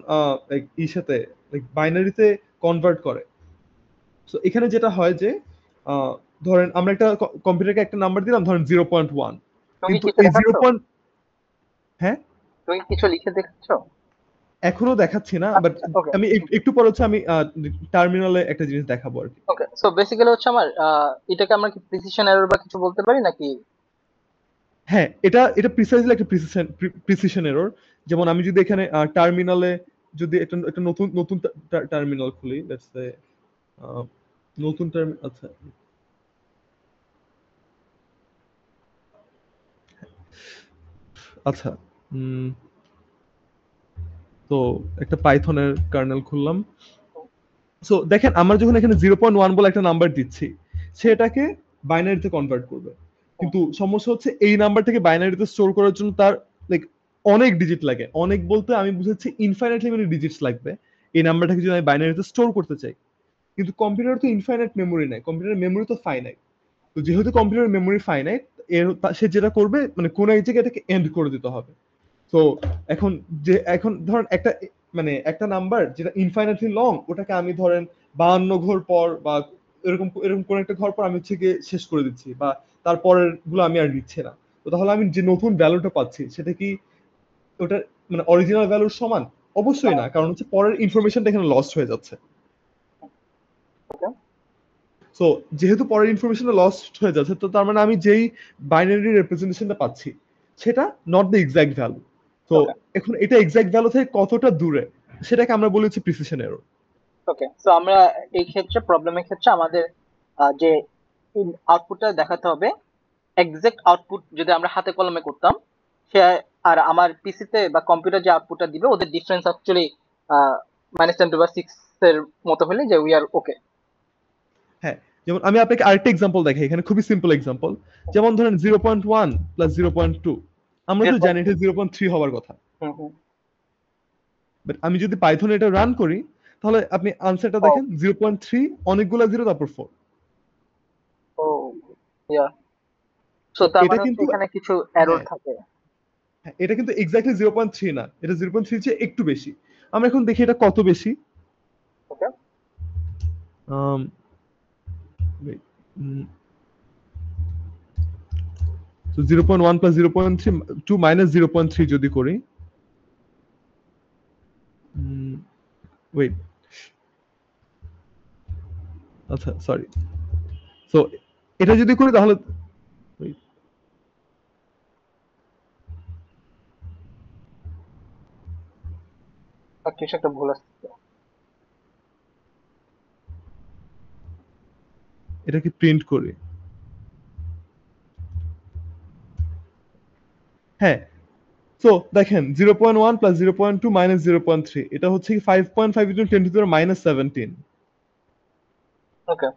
সাথে বাইনারিতে কনভার্ট করে, তো এখানে যেটা হয় যে আহ, ধরেন আমরা একটা কম্পিউটারকে একটা নাম্বার দিলাম ধরেন 0.1, তুমি কি কিন্তু কিছু এই জিরো দেখাচ্ছ? পয়েন্ট হ্যাঁ তুমি কি কিছু লিখে দেখাচ্ছ? এখনো দেখাচ্ছি না, বাট আচ্ছা, ওকে। আমি একটু পরে হচ্ছে আমি টার্মিনালে একটা জিনিস দেখাবো আর কি। ওকে, সো বেসিক্যালি হচ্ছে আমার এটাকে আমরা কি প্রিসিশন এরর বা কিছু বলতে পারি নাকি? হ্যাঁ, এটা এটা প্রিসাইজলি একটা প্রিসিশন এরর। যেমন আমি যদি এখানে টার্মিনালে যদি একটা একটা নতুন নতুন টার্মিনাল খুলি, লেটস সে নতুন টার্মিনাল, আচ্ছা আচ্ছা উম, তো একটা পাইথনের কার্নেল খুললাম। সো দেখেন আমরা যখন এখানে 0.1 বলে একটা নাম্বার দিচ্ছি, সেটাকে বাইনারিতে কনভার্ট করবে। কিন্তু সমস্যা হচ্ছে এই নাম্বারটাকে বাইনারিতে স্টোর করার জন্য তার লাইক অনেক ডিজিট লাগে। অনেক বলতে আমি বুঝাচ্ছি ইনফাইনাইটলি মেনি ডিজিটস লাগবে এই নাম্বারটাকে যদি আমি বাইনারিতে স্টোর করতে চাই। কিন্তু কম্পিউটার তো ইনফাইনাইট মেমোরি নাই, কম্পিউটারের মেমোরি তো ফাইনাইট। তো যেহেতু কম্পিউটারের মেমোরি ফাইনাইট, সে যেটা করবে মানে কোন এক জায়গায় এটাকে এন্ড করে দিতে হবে। তো এখন ধরেন একটা মানে একটা নাম্বার যেটা ইনফাইনাইটলি লং, ওটাকে আমি ধরেন 52 ঘর পর বা এরকম এরকম কোন একটা ঘর পর আমি হচ্ছে গিয়ে শেষ করে দিচ্ছি, বা তারপরের গুলো আমি আর নিচ্ছি না। তো তাহলে আমি যে নতুন ভ্যালুটা পাচ্ছি সেটা কি ওটা মানে অরিজিনাল ভ্যালুর সমান? অবশ্যই না, কারণ হচ্ছে পরের ইনফরমেশনটা এখানে লস্ট হয়ে যাচ্ছে। ওকে। সো যেহেতু পরের ইনফরমেশনটা লস্ট হয়ে যাচ্ছে, তো তার মানে আমি যেই বাইনারি রিপ্রেজেন্টেশনটা পাচ্ছি সেটা নট দ্য এক্সাক্ট ভ্যালু। তো ওকে। এখন এটা এক্সাক্ট ভ্যালু থেকে কতটা দূরে সেটাকে আমরা বলি হচ্ছে প্রিসিশন এরর। ওকে, তো আমরা এই ক্ষেত্রে প্রবলেমের ক্ষেত্রে আমাদের যে আউটপুটটা দেখাতে হবে, এক্সাক্ট আউটপুট যদি আমরা হাতে কলমে করতাম, সে আর আমার পিসিতে বা কম্পিউটার যে আউটপুটটা দিবে ওদের ডিফারেন্স অ্যাকচুয়ালি -10⁻6 এর মতো হলে যে উই আর ওকে। হ্যাঁ, যেমন আমি আপনাকে আরেকটা এক্সাম্পল দেখাই, এখানে খুবই সিম্পল এক্সাম্পল। যেমন ধরেন 0.1 প্লাস 0.2, আমরা তো জানি এটা 0.3 হওয়ার কথা। হুম, হুম। বাট আমি যদি পাইথনে এটা রান করি, তাহলে আপনি আনসারটা ও, দেখেন 0.3 অনেকগুলা জিরো তারপর 4। ও, ইয়া। সো তো তার এটা মানে হচ্ছে কিন্তু এখানে কিছু এরর হ্যাঁ, থাকে। হ্যাঁ, এটা কিন্তু এক্স্যাক্টলি 0.3 না, এটা 0.3 চেয়ে একটু বেশি। আমরা এখন দেখি এটা কত বেশি। ওকে। Um, wait, so 0.1 plus 0.3 2 minus 0.3 যদি করি, wait, আচ্ছা সরি, সো এটা যদি করি তাহলে wait, আর কিছু একটা ভুল আসছে। এটাকে প্রিন্ট করি। হ্যাঁ, সো দেখেন 0.1 প্লাস 0.2 মাইনাস 0.3 এটা হচ্ছে কি 5.5 into 10 to the power minus 17। ওকে।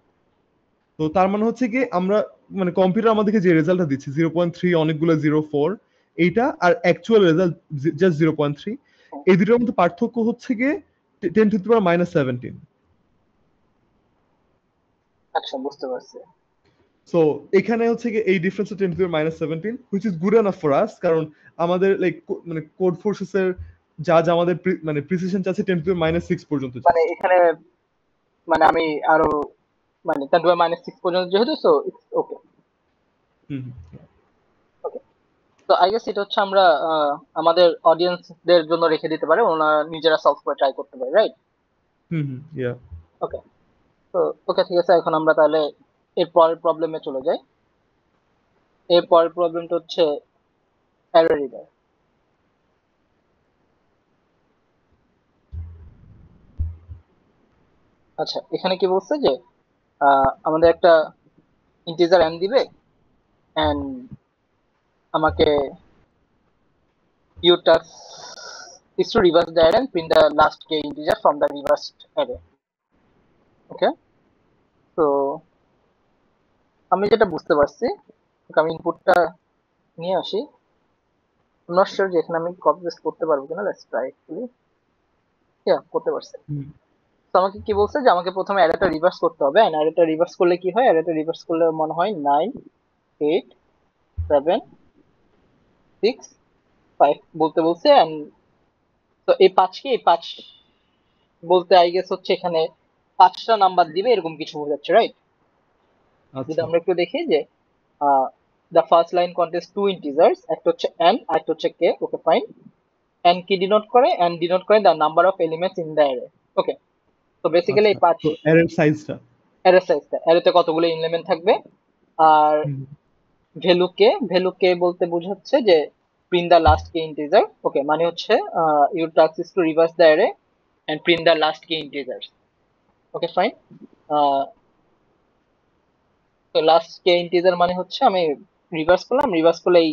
তো তার মানে হচ্ছে কি আমরা মানে কম্পিউটার আমাদেরকে যে রেজাল্টটা দিচ্ছে 0.3 অনেকগুলো 0.4 এইটা আর অ্যাকচুয়াল রেজাল্ট জাস্ট 0.3, এই দুটোর মধ্যে পার্থক্য হচ্ছে গিয়ে 10 টু দি পাওয়ার মাইনাস 17। আচ্ছা, বুঝতে পারছি। সো এখানে হচ্ছে কি এই difference 10 to the power minus 17 which is good enough for us, কারণ আমাদের লাইক মানে কোড ফোর্সেস এর যা যা আমাদের মানে প্রিসিশন চাচ্ছে 10 টু দি পাওয়ার মাইনাস 6 পর্যন্ত মানে জাস্ট। এখানে মানে আমি আরো মানে 10⁻⁶ পর্যন্ত যেহেতু, সো ইটস ওকে। হুম ওকে। তো আই গেস এটা হচ্ছে আমরা আমাদের অডিয়েন্সদের জন্য রেখে দিতে পারে, ওনারা নিজেরা সলভ করে ট্রাই করতে পারে, রাইট? হুম ইয়া। ওকে। তো ওকে, ঠিক আছে, এখন আমরা তাহলে এর পরের প্রবলেমে চলে যাই। এর পরের প্রবলেমটা হচ্ছে অ্যারে রিডার। আচ্ছা, এখানে কি বলছে যে আমাদের একটা ইন্টিজার n দিবে, এন্ড আমাকে your task is to reverse the array and print the last k integer from the reversed array. ওকে। তো আমি যেটা বুঝতে পারছি, আমি ইনপুটটা নিয়ে আসি। নট শিওর যে এখানে আমি কপি পেস্ট করতে পারবো কিনা, লেটস ট্রাই অ্যাকচুয়ালি। ইয়া, করতে পারছি। হুম তো আমাকে কি বলছে যে আমাকে প্রথমে অ্যারেটা রিভার্স করতে হবে, এন্ড অ্যারেটা রিভার্স করলে কি হয়, অ্যারেটা রিভার্স করলে মনে হয় 9 8 7 6 5 বলতে বলছে। এন্ড তো এই 5 কি, এই 5 বলতে আই গেস হচ্ছে এখানে 5টা নাম্বার দিবে এরকম কিছু বোঝাচ্ছে, রাইট? যদি আচ্ছা আমরা একটু দেখি যে the first line contains two integers, একটা হচ্ছে n আর একটা হচ্ছে k। Okay, fine. n কি ডিনোট করে? n ডিনোট করে the number of elements in the array. Okay. তো বেসিক্যালি আচ্ছা, এই 5 তো অ্যারের সাইজটা। অ্যারে সাইজটা, অ্যারেতে কতগুলো এলিমেন্ট থাকবে। আর হুম ভ্যালু কে বলতে বোঝাচ্ছে যে print the last K integer. Okay, মানে হচ্ছে your task is to reverse the array and print the last K integers. Okay, fine. তো লাস্ট কে ইন্টিজার মানে হচ্ছে আমি রিভার্স করলাম, রিভার্স করলে এই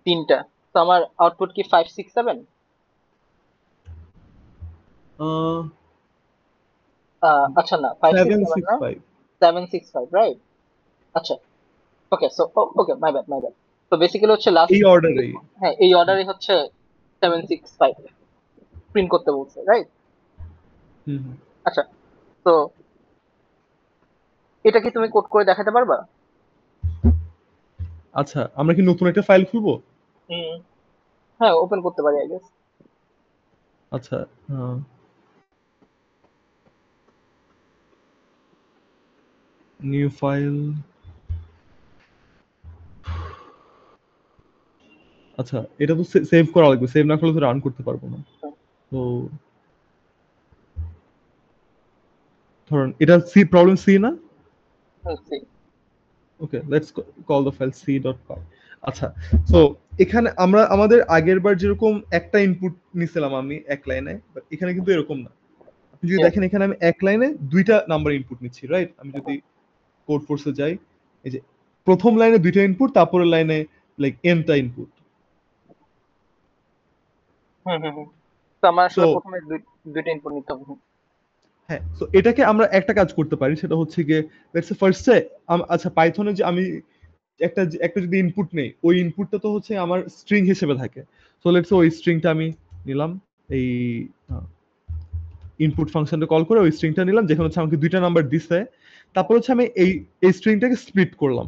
তিনটা। তো আমার আউটপুট কি 5 6 7? আহ আচ্ছা, না, 5 6 7 না, 765 7 6 5, রাইট? আচ্ছা। Okay, so okay, my bad, my bad. তো বেসিক্যালি হচ্ছে লাস্ট, এই অর্ডারেই। হ্যাঁ, এই অর্ডারে হচ্ছে 7 6 5 প্রিন্ট করতে বলছে, রাইট? হুম আচ্ছা। তো এটা কি তুমি কোড করে দেখাতে পারবা? আচ্ছা, আমরা কি নতুন একটা ফাইল খুলবো? হুম, হ্যাঁ, ওপেন করতে পারি আই গেস। আচ্ছা, নিউ ফাইল। আচ্ছা, এটা তো সেভ করা লাগবে, সেভ না করলে তো রান করতে পারবো না। তো ধরুন এটা সি, প্রবলেম সি না? Okay, let's call the file c.py। আচ্ছা, সো এখানে আমরা আমাদের আগের বার যেরকম একটা ইনপুট নিছিলাম আমি এক লাইনে, বাট এখানে কিন্তু এরকম না। আপনি যদি দেখেন এখানে আমি এক লাইনে দুইটা নাম্বার ইনপুট নিচ্ছি, রাইট? আমি যদি কোড ফোর্সে যাই, এই যে প্রথম লাইনে দুইটা ইনপুট, তারপরের লাইনে লাইক এনটা ইনপুট। হুম হুম হুম। তো আমার সো আসলে প্রথমে দুইটা ইনপুট নিতে হবে। হ্যাঁ, সো এটাকে আমরা একটা কাজ করতে পারি, সেটা হচ্ছে গিয়ে লেটস সে ফার্স্টে আচ্ছা পাইথনে যে আমি একটা যদি ইনপুট নেই, ওই ইনপুটটা তো হচ্ছে আমার স্ট্রিং হিসেবে থাকে। সো লেটস ওই স্ট্রিংটা আমি নিলাম, এই ইনপুট ফাংশনটা কল করে ওই স্ট্রিংটা নিলাম যেখানে হচ্ছে আমাকে দুইটা নাম্বার দিছে। তারপর হচ্ছে আমি এই স্ট্রিংটাকে স্প্লিট করলাম।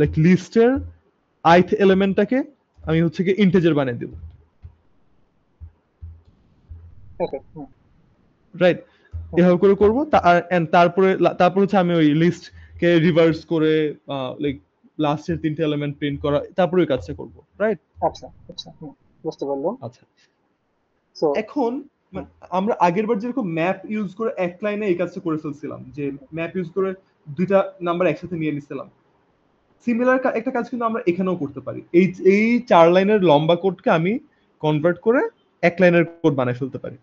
লাইক লিস্টের ith এলিমেন্টটাকে আমি হচ্ছে কি ইন্টিজার বানিয়ে দেব, ওকে। রাইট? এভাবে করে করব, তারপরে তারপর হচ্ছে আমি ওই লিস্ট কে রিভার্স করে লাইক লাস্টের তিনটে এলিমেন্ট প্রিন্ট করা, তারপরে ওই কাজটা করব, রাইট? আচ্ছা আচ্ছা, বুঝতে পারলাম। আচ্ছা, সো এখন আমরা আগেরবার যেরকম ম্যাপ ইউজ করে এক লাইনে এই কাজটা করে ফেলছিলাম, যে ম্যাপ ইউজ করে দুইটা নাম্বার একসাথে নিয়ে নিছিলাম, সিমিলার একটা কাজ কিন্তু আমরা এখানেও করতে পারি। এই এই 4 লাইনের লম্বা কোডকে আমি কনভার্ট করে এক লাইনের কোড বানায় ফেলতে পারি।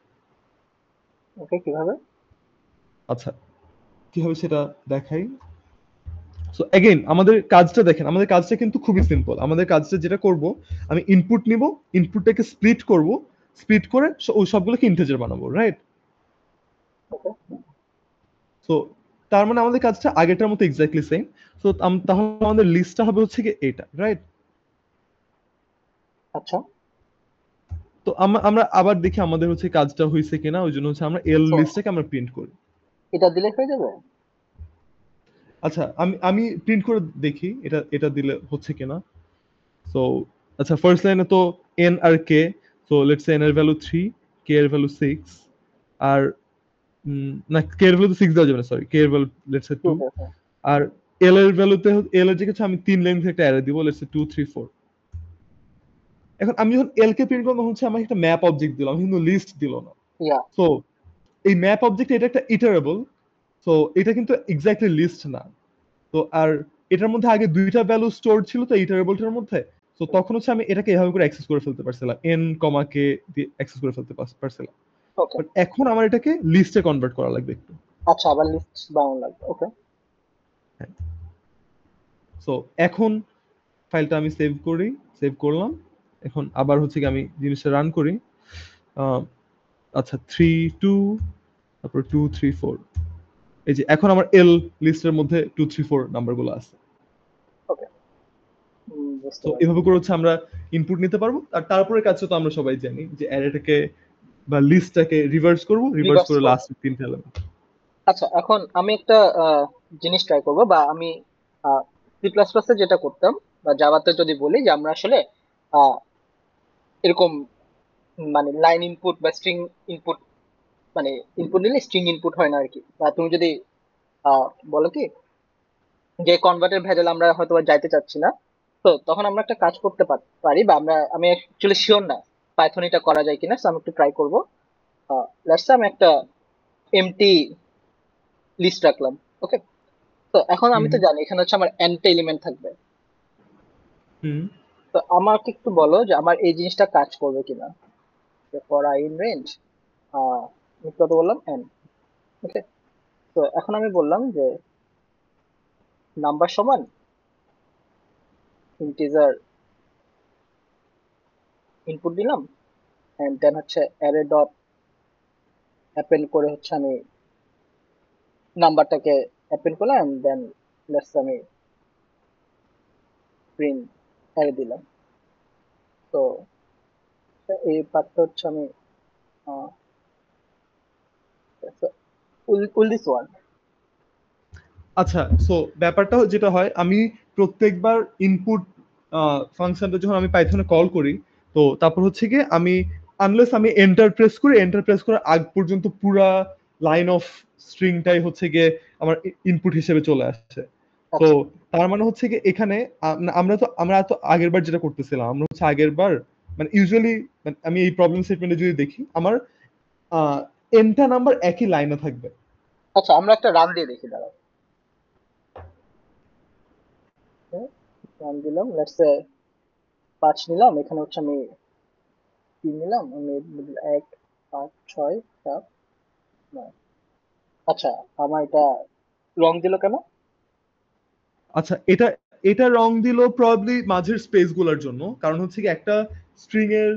ওকে, কিভাবে? আচ্ছা, কিভাবে সেটা দেখাই। সো এগেইন আমাদের কাজটা দেখেন, আমাদের কাজটা কিন্তু খুবই সিম্পল। আমাদের কাজটা যেটা করব, আমি ইনপুট নিব, ইনপুটটাকে স্প্লিট করব, স্প্লিট করে ওই সবগুলোকে ইন্টিজার বানাবো, রাইট? ওকে। সো তার মানে আমাদের কাজটা আগেরটার মতো এক্স্যাক্টলি সেম। সো তাহলে আমাদের লিস্টটা হবে হচ্ছে কি এটা, রাইট? আচ্ছা। তো আমরা আবার দেখি আমাদের হচ্ছে কাজটা হয়েছে কিনা, ওই জন্য হচ্ছে আমরা এল সো লিস্টটাকে আমরা প্রিন্ট করি। এটা দিলে হয়ে যাবে? আচ্ছা, আমি আমি প্রিন্ট করে দেখি এটা এটা দিলে হচ্ছে কিনা। সো আচ্ছা, ফার্স্ট লাইনে তো এন আর k, so let's say n এর ভ্যালু 3, কে এর ভ্যালু 6, আর না, কে এর ভ্যালু তো 6 দেওয়া যাবে না, সরি, কে এর ভ্যালু লেটস সে 2, ঠিক আছে। আর এল এর ভ্যালুতে এল এর জায়গায় আমি 3 লেন্থ একটা অ্যারে দিব, লেটস সে 2 3 4। এখন আমি যখন এল কে প্রিন্ট করব হচ্ছে আমাকে একটা ম্যাপ অবজেক্ট দিলাম, কিন্তু লিস্ট দিল না। ইয়া। সো এই ম্যাপ অবজেক্ট এটা একটা ইটারেবল, সো এটা কিন্তু এক্স্যাক্টলি লিস্ট না। তো আর এটার মধ্যে আগে দুইটা ভ্যালু স্টোর ছিল তো ইটারেবলটার মধ্যে, তো তখন হচ্ছে আমি এটাকে এভাবে করে অ্যাক্সেস করে ফেলতে পারছিলাম, এন কমা কে দিয়ে অ্যাক্সেস করে ফেলতে পারছিলাম। ওকে। বাট এখন আমার এটাকে লিস্টে কনভার্ট করা লাগবে একটু। আচ্ছা, আবার লিস্ট বানানো লাগবে। ওকে। হ্যাঁ, সো এখন ফাইলটা আমি সেভ করি, সেভ করলাম। এখন আবার হচ্ছে কি আমি জিনিসটা রান করি। আহ, আচ্ছা, 3 2, তারপর 2 3 4, এই যে এখন আমার এল লিস্টের মধ্যে 2 3 4 নাম্বারগুলো আছে। ওকে, বুঝতে তো পারলাম। এভাবে করে হচ্ছে আমরা ইনপুট নিতে পারবো। আর তারপরে কাজটা তো আমরা সবাই জানি যে অ্যারেটাকে বা লিস্টটাকে রিভার্স করব, রিভার্স রিভার্স করে করব। লাস্ট তিনটা এলিমেন্ট। আচ্ছা, এখন আমি একটা জিনিস ট্রাই করব, বা আমি সি প্লাস প্লাসে যেটা করতাম বা জাভাতে যদি বলি যে আমরা আসলে আহ, এরকম মানে লাইন ইনপুট বা স্ট্রিং ইনপুট, মানে ইনপুট নিলে স্ট্রিং ইনপুট হয় না আর কি। বা তুমি যদি আহ, বলো কি যে কনভার্টের ভেজাল আমরা হয়তো বা যাইতে চাচ্ছি না, তো তখন আমরা একটা কাজ করতে পারি, বা আমি অ্যাকচুয়ালি শিওর না পাইথন এটা করা যায় কিনা, so আমি একটু ট্রাই করবো। লেটস আমি একটা এমটি লিস্ট রাখলাম। ওকে। তো এখন আমি হুম তো জানি এখানে হচ্ছে আমার এনটা এলিমেন্ট থাকবে। হুম তো আমাকে একটু বলো যে আমার এই জিনিসটা কাজ করবে কিনা। ফর আই ইন রেঞ্জ আমি কত বললাম, এন। ওকে। তো এখন আমি বললাম যে নাম্বার সমান ইন্টিজার ইনপুট দিলাম, এন্ড দেন হচ্ছে অ্যারে ডট অ্যাপেন্ড করে হচ্ছে আমি নাম্বারটাকে অ্যাপেন্ড করলাম, এন্ড দেন লেটস আমি প্রিন্ট অ্যারে দিলাম। তো এই পার্টটা হচ্ছে আমি উইল দিস ওয়ান। আচ্ছা, সো ব্যাপারটা যেটা হয়, আমি প্রত্যেকবার ইনপুট ফাংশনটা যখন আমি পাইথনে কল করি, তো তারপর হচ্ছে কি আমি আনলেস আমি এন্টার প্রেস করি, এন্টার প্রেস করার আগ পর্যন্ত পুরা লাইন অফ স্ট্রিংটাই হচ্ছে গিয়ে আমার ইনপুট হিসেবে চলে আসছে। তো আচ্ছা তার মানে হচ্ছে কি এখানে আমরা তো আগের বার যেটা করতেছিলাম, আমরা হচ্ছে আগের বার মানে ইউজুয়ালি আমি এই প্রবলেম স্টেটমেন্টে যদি দেখি আমার এনটা নাম্বার একই লাইনে থাকবে। আচ্ছা, আমরা একটা রান দিয়ে দেখি, দাঁড়াও। রান দিলাম, লেটস সে 5 নিলাম, এখানে হচ্ছে আমি 3 নিলাম, আমি 1 5 6 7 9। আচ্ছা, আমার এটা রং দিল কেন? আচ্ছা, এটা এটা রং দিল প্রবাবলি মাঝের স্পেস গুলার জন্য, কারণ হচ্ছে কি একটা স্ট্রিং এর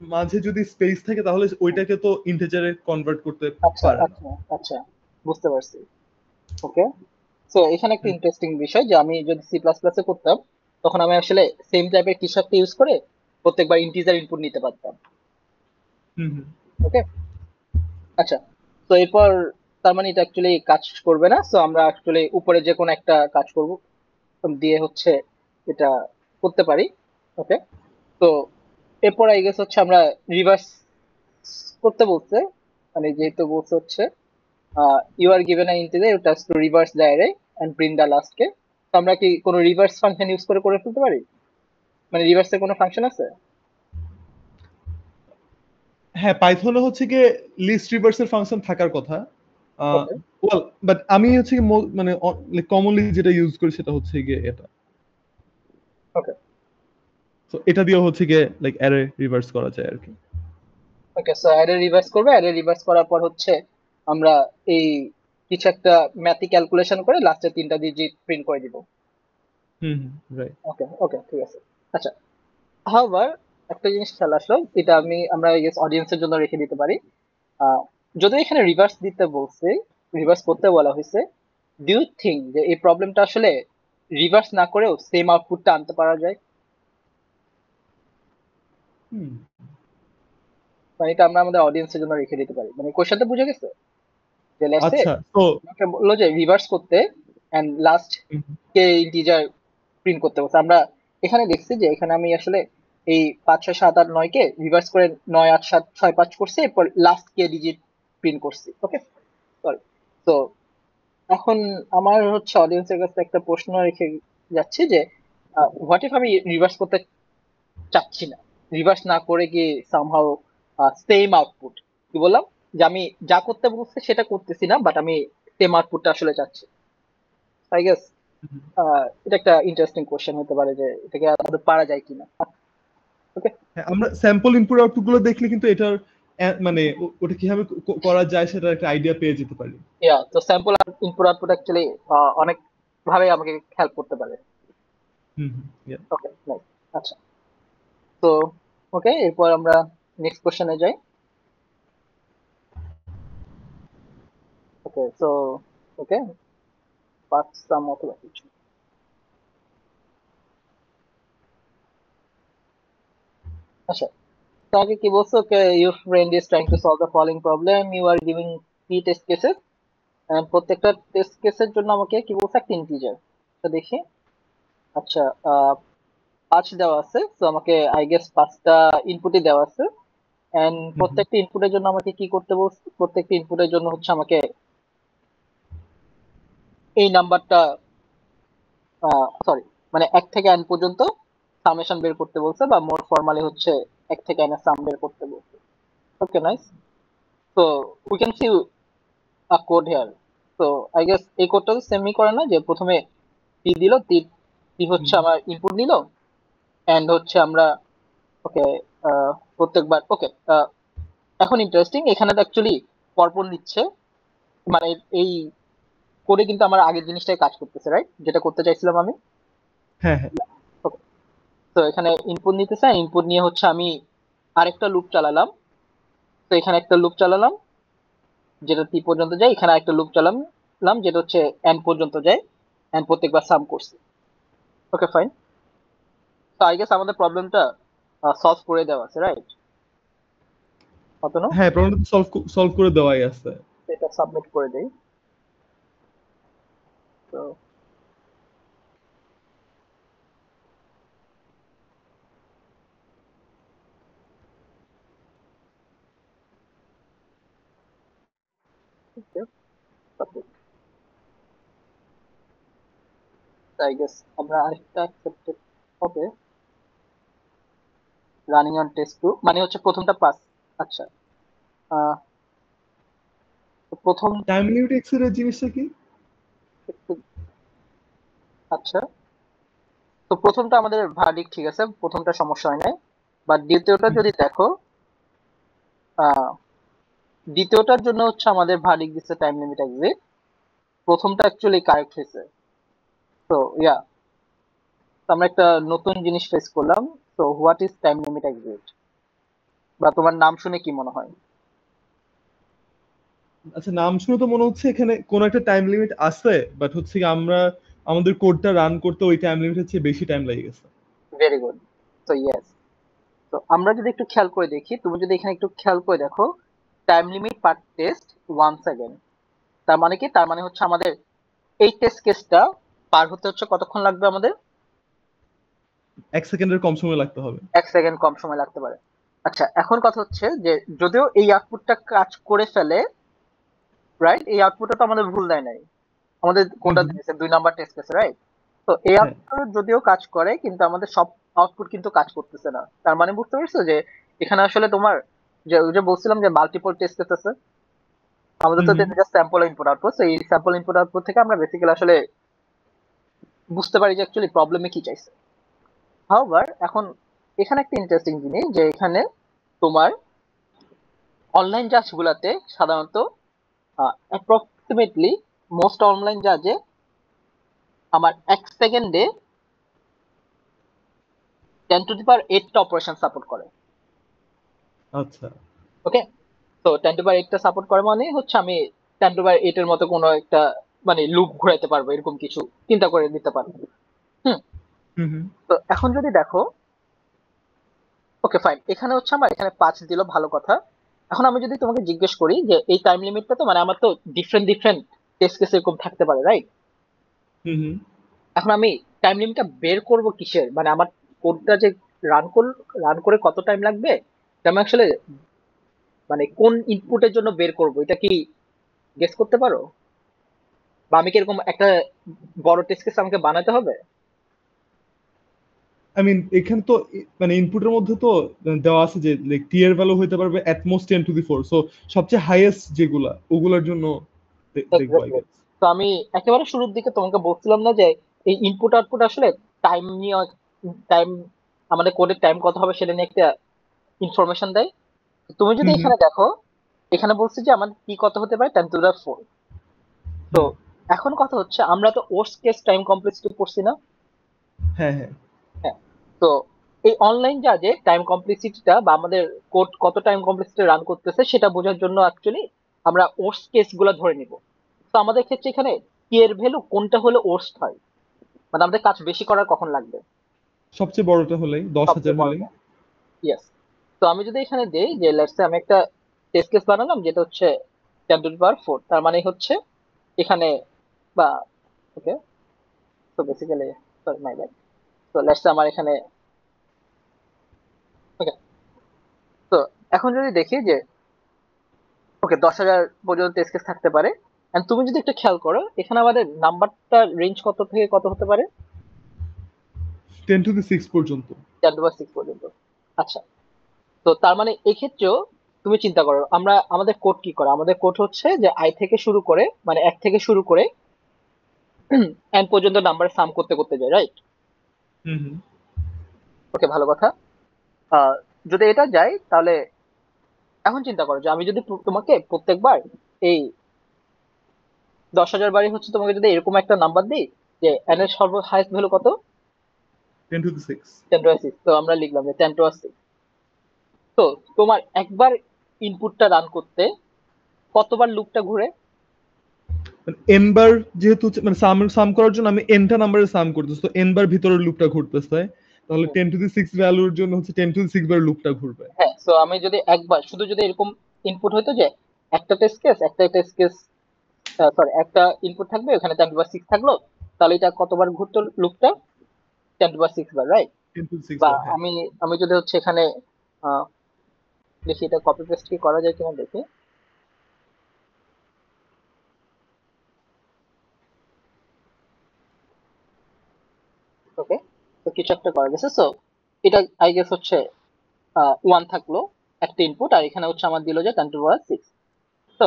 মাঝে যদি স্পেস থাকে তাহলে ওইটাকে তো ইন্টিজারে কনভার্ট করতে আচ্ছা পারে না। আচ্ছা আচ্ছা, বুঝতে পারছি। ওকে। সো এখানে একটা হুম ইন্টারেস্টিং বিষয় যে আমি যদি সি প্লাস প্লাসে করতাম, তখন আমি আসলে সেম টাইপের কিসবকে ইউজ করে প্রত্যেকবার ইন্টিজার ইনপুট নিতে পারতাম। হুম হুম। ওকে। আচ্ছা, তো এরপর তার মানে এটা অ্যাকচুয়ালি কাজ করবে না, সো আমরা অ্যাকচুয়ালি উপরে যে কোনো একটা কাজ করব, দিয়ে হচ্ছে এটা করতে পারি। ওকে, তো এরপর আই গেস হচ্ছে আমরা রিভার্স করতে বলছে, মানে যেহেতু বলছে হচ্ছে you are given a integer you touch to reverse the array and print the last K. তো আমরা কি কোনো রিভার্স ফাংশন ইউজ করে করে ফেলতে পারি? মানে রিভার্সের কোনো ফাংশন আছে? হ্যাঁ, পাইথনে হচ্ছে গিয়ে লিস্ট রিভার্সের ফাংশন থাকার কথা। ওকে, ওয়েল, বাট আমি হচ্ছে কি মানে কমনলি যেটা ইউজ করি সেটা হচ্ছে গিয়ে এটা। ওকে, তো এটা দিয়ে হচ্ছে গিয়ে লাইক অ্যারে রিভার্স করা যায় আর কি। ওকে। সো অ্যারে রিভার্স করবে, অ্যারে রিভার্স করার পর হচ্ছে আমরা এই কিছু একটা ম্যাথি ক্যালকুলেশন করে লাস্টে 3টা ডিজিট প্রিন্ট করে দিব। হুম, রাইট। ওকে, ওকে, ঠিক আছে। আচ্ছা, হাউএভার একটা জিনিস খেয়াল আসলো, এটা আমরা ইয়েস অডিয়েন্সের জন্য রেখে দিতে পারি। আহ, যদি এখানে রিভার্স দিতে বলছে, রিভার্স করতে বলা হয়েছে, ডু ইউ থিঙ্ক যে এই প্রবলেমটা আসলে রিভার্স না করেও সেম আউটপুটটা আনতে পারা যায়? হুম। মানে এটা আমরা আমাদের অডিয়েন্সের জন্য রেখে দিতে পারি, মানে কোশ্চেনটা বুঝে গেছে? যে লেটস সে আচ্ছা, তো আমাকে বললো যে রিভার্স করতে and last K integer print করতে বলছে। আমরা এখানে দেখছি যে এখানে আমি আসলে এই 5 6 7 8 9 কে রিভার্স করে 9 8 7 6 5 করছি, এরপর লাস্ট কে ডিজিট প্রিন্ট করছি। ওকে, সরি। তো এখন আমার হচ্ছে অডিয়েন্সের কাছে একটা প্রশ্ন রেখে যাচ্ছি যে হোয়াট ইফ আমি রিভার্স করতে চাচ্ছি না, রিভার্স না করে কি সামহাউ সেম আউটপুট, কি বললাম যে আমি যা করতে বলছি সেটা করতেছি না, বাট আমি সেম আউটপুটটা আসলে চাচ্ছি। আই গেস এটা একটা ইন্টারেস্টিং কোশ্চেন হতে পারে যে এটাকে আদৌ পারা যায় কিনা। ওকে, হ্যাঁ, আমরা স্যাম্পল ইনপুট আউটপুট গুলো দেখলে কিন্তু এটার মানে ওটা কিভাবে করা যায় সেটার একটা আইডিয়া পেয়ে যেতে পারি। ইয়া, তো স্যাম্পল আর ইনপুট আউটপুট অ্যাকচুয়ালি অনেক ভাবে আমাকে হেল্প করতে পারে। হুম, হুম, yeah. ওকে, নাইস। আচ্ছা, তো ওকে, এরপর আমরা নেক্সট কোশ্চেনে যাই। ওকে, সো ওকে, পাঁচ সাম অথবা কিছু। আচ্ছা, তো আগে কি বলছো? Okay, your friend is trying to solve the following problem, you are giving 3 test cases, প্রত্যেকটা টেস্ট কেসের জন্য আমাকে কি বলছে? একটা ইন্টিজার। তো দেখি। আচ্ছা, 5 দেওয়া আছে, তো আমাকে আই গেস 5টা ইনপুটই দেওয়া আছে। এন্ড হুম, হুম। প্রত্যেকটা ইনপুটের জন্য আমাকে কি করতে বলছে? প্রত্যেকটা ইনপুটের জন্য হচ্ছে আমাকে এই নাম্বারটা, সরি, মানে 1 থেকে n পর্যন্ত সামেশন বের করতে বলছে, বা মোর ফর্মালি হচ্ছে 1 থেকে n এর সাম বের করতে বলছে। Okay, nice. তো we can see a code here. তো আই গেস এই কোডটা তো সেমই করে না, যে প্রথমে টি দিল, টি টি হচ্ছে আমার ইনপুট নিল, এন্ড হচ্ছে আমরা ওকে প্রত্যেকবার ওকে। এখন ইন্টারেস্টিং, এখানে তো অ্যাকচুয়ালি পরপর নিচ্ছে, মানে এই কোডে কিন্তু আমার আগের জিনিসটাই কাজ করতেছে, রাইট? যেটা করতে চাইছিলাম আমি। হ্যাঁ, হ্যাঁ। ওকে, তো এখানে ইনপুট নিতেছে, ইনপুট নিয়ে হচ্ছে আমি আরেকটা লুপ চালালাম। তো এখানে একটা লুপ চালালাম যেটা টি পর্যন্ত যায়, এখানে একটা লুপ চালালাম যেটা হচ্ছে এন পর্যন্ত যায়, এন্ড প্রত্যেকবার সাম করছি। ওকে, ফাইন। তো আই গেস আমাদের প্রবলেমটা সলভ করে দেওয়া আছে, রাইট? অতনু, হ্যাঁ, প্রবলেমটা সলভ সলভ করে দেওয়াই আছে। এটা সাবমিট করে দেই। তো আই গেস আমরা আরেকটা অ্যাকসেপ্টেড হবে, রানিং অন টেস্ট টু, মানে হচ্ছে প্রথমটা পাস। আচ্ছা, আহ, তো প্রথম টাইম লিমিট এক্সের জিনিসটা কি? একটু- আচ্ছা, তো প্রথমটা আমাদের ভার্ডিক্ট ঠিক আছে, প্রথমটা সমস্যা হয় নাই। বাট দ্বিতীয়টা যদি দেখো, আহ, দ্বিতীয়টার জন্য হচ্ছে আমাদের ভার্ডিক্ট দিচ্ছে টাইম লিমিট এক্সিট, প্রথমটা অ্যাকচুয়ালি কারেক্ট হয়েছে। তো ইয়া, আমরা একটা নতুন জিনিস ফেস করলাম। তো what is time limit exit, বা তোমার নাম শুনে কি মনে হয়? আচ্ছা, নাম শুনে তো মনে হচ্ছে এখানে কোন একটা টাইম লিমিট আছে, বাট হচ্ছে কি আমরা আমাদের কোডটা রান করতে ওই টাইম লিমিটের চেয়ে বেশি টাইম লেগে গেছে। Very good. তো ইয়েস, তো আমরা যদি একটু খেয়াল করে দেখি, তুমি যদি এখানে একটু খেয়াল করে দেখো, টাইম লিমিট পার টেস্ট 1 সেকেন্ড। তার মানে কি? তার মানে হচ্ছে আমাদের এই টেস্ট কেসটা পার হতে হচ্ছে কতক্ষণ লাগবে আমাদের? 1 সেকেন্ডের কম সময় লাগতে হবে। 1 সেকেন্ড কম সময় লাগতে পারে। আচ্ছা, এখন কথা হচ্ছে যে যদিও এই আউটপুটটা কাজ করে ফেলে, রাইট? এই আউটপুটটা তো আমাদের ভুল দেয় নাই, আমাদের হুম, কোনটা হুম। দিয়েছে 2 নাম্বার টেস্ট কেসে, রাইট? তো এই হ্যাঁ, আউটপুট যদিও কাজ করে কিন্তু আমাদের সব আউটপুট কিন্তু কাজ করতেছে না। তার মানে বুঝতে পারছো যে এখানে আসলে তোমার যে ওই যে বলছিলাম যে মাল্টিপল টেস্ট কেস আছে, আমাদের হুম, তো হুম। জাস্ট স্যাম্পল ইনপুট আউটপুট, এই স্যাম্পল ইনপুট আউটপুট থেকে আমরা বেসিক্যালি আসলে বুঝতে পারি যে অ্যাকচুয়ালি প্রবলেমে কি চাইছে। হাউএভার এখন এখানে একটা ইন্টারেস্টিং জিনিস যে এখানে তোমার অনলাইন জাজ গুলাতে সাধারণত অ্যাপ্রক্সিমেটলি মোস্ট অনলাইন জাজে আমার 1 সেকেন্ডে 10^8টা অপারেশন সাপোর্ট করে। আচ্ছা। ওকে, তো 10^8টা সাপোর্ট করে মানে হচ্ছে আমি 10^8 এর মতো কোনো একটা মানে লুপ ঘুরাইতে পারবো, এরকম কিছু চিন্তা করে নিতে পারবো। হুম। হুম, হুম। তো এখন যদি দেখো, ওকে ফাইন, এখানে হচ্ছে আমার এখানে 5 দিল, ভালো কথা। এখন আমি যদি তোমাকে জিজ্ঞেস করি যে এই টাইম লিমিটটা তো মানে আমার তো ডিফারেন্ট ডিফারেন্ট টেস্ট কেস এরকম থাকতে পারে, রাইট? হুম, হুম। এখন আমি টাইম লিমিটটা বের করব কিসের, মানে আমার কোডটা যে রান রান করে কত টাইম লাগবে এটা আমি আসলে মানে কোন ইনপুটের জন্য বের করব, এটা কি গেস করতে পারো? বা আমি কি এরকম একটা বড় টেস্ট কেস আমাকে বানাতে হবে? আই মিন এখানে তো মানে ইনপুটের মধ্যে তো দেওয়া আছে যে লাইক টি এর ভ্যালু হইতে পারবে এট মোস্ট 10^4, সো সবচেয়ে হাইয়েস্ট যেগুলা ওগুলার জন্য দেখবো আই এক্স্যাক্টলি। গেস। তো আমি একেবারে শুরুর দিকে তোমাকে বলছিলাম না যে এই ইনপুট আউটপুট আসলে টাইম নিয়ে, টাইম আমাদের কোডের টাইম কত হবে সেটা নিয়ে একটা ইনফরমেশন দেয়। তুমি যদি হুম, হুম। এখানে দেখো, এখানে বলছে যে আমাদের কি কত হতে পারে, 10^4। তো হুম। এখন কথা হচ্ছে আমরা তো ওর্স্ট কেস টাইম কমপ্লেক্সিটি পড়ছি না? হ্যাঁ, হ্যাঁ। হ্যাঁ। তো এই অনলাইন জাজে টাইম কমপ্লেক্সিটিটা বা আমাদের কোড কত টাইম কমপ্লেক্সিটি রান করতেছে সেটা বোঝার জন্য অ্যাকচুয়ালি আমরা ওর্স্ট কেস গুলা ধরে নিব। তো আমাদের ক্ষেত্রে এখানে কি এর ভ্যালু কোনটা হলে ওর্স্ট হয়, মানে আমাদের কাজ বেশি করার কখন লাগবে? সবচেয়ে বড়টা হলেই 10,000 সবচেয়ে হলেই। বড়টা। ইয়েস। তো আমি যদি এখানে দেই যে লেটস সে আমি একটা টেস্ট কেস বানালাম যেটা হচ্ছে 10^4, তার মানে হচ্ছে এখানে বা ওকে, তো বেসিক্যালি সরি মাই ব্যাড। তো লেটস সে আমার এখানে ওকে, তো এখন যদি দেখি যে ওকে 10,000 পর্যন্ত টেস্ট কেস থাকতে পারে। And তুমি যদি একটু খেয়াল করো এখানে আমাদের নাম্বারটা রেঞ্জ কত থেকে কত হতে পারে? 10^6 পর্যন্ত। 10^6 পর্যন্ত। আচ্ছা, তো তার মানে এক্ষেত্রেও তুমি চিন্তা করো আমরা আমাদের কোড কি করে, আমাদের কোড হচ্ছে যে আই থেকে শুরু করে মানে 1 থেকে শুরু করে এন পর্যন্ত নাম্বার সাম করতে করতে যায়, রাইট? হুম, হুম। ওকে, ভালো কথা। আহ, যদি এটা যায় তাহলে এখন চিন্তা করো যে আমি যদি তোমাকে প্রত্যেকবার এই 10,000 বারই হচ্ছে তোমাকে যদি এরকম একটা নাম্বার দিই যে এন এর সর্ব হাইস্ট ভ্যালু কত, 10^6। 10^6, তো আমরা লিখলাম যে 10^6। তো তোমার একবার ইনপুটটা রান করতে কতবার লুপটা ঘুরে? মানে n বার, যেহেতু মানে সাম করার জন্য আমি n টা নাম্বারের সাম করতেছি, তো n বার ভিতরের লুপটা ঘুরতেছে। তাহলে 10^6 ভ্যালুর জন্য হচ্ছে 10^6 বার লুপটা ঘুরবে। হ্যাঁ, তো আমি যদি একবার শুধু যদি এরকম ইনপুট হইতো যে একটা টেস্ট কেস সরি একটা ইনপুট থাকবে ওখানে 10^6 থাকলো, তাহলে এটা কতবার ঘুরতো লুপটা? 10^6 বার, রাইট? 10^6 বা বার, হ্যাঁ। আমি আমি যদি হচ্ছে এখানে আহ, দেখি এটা কপি পেস্ট কি করা যায় কিনা দেখি। ওকে, তো কিছু একটা করা গেছে। সো এটা আই গেস হচ্ছে 1 থাকলো একটা ইনপুট, আর এখানে হচ্ছে আমার দিল যে 10^6। তো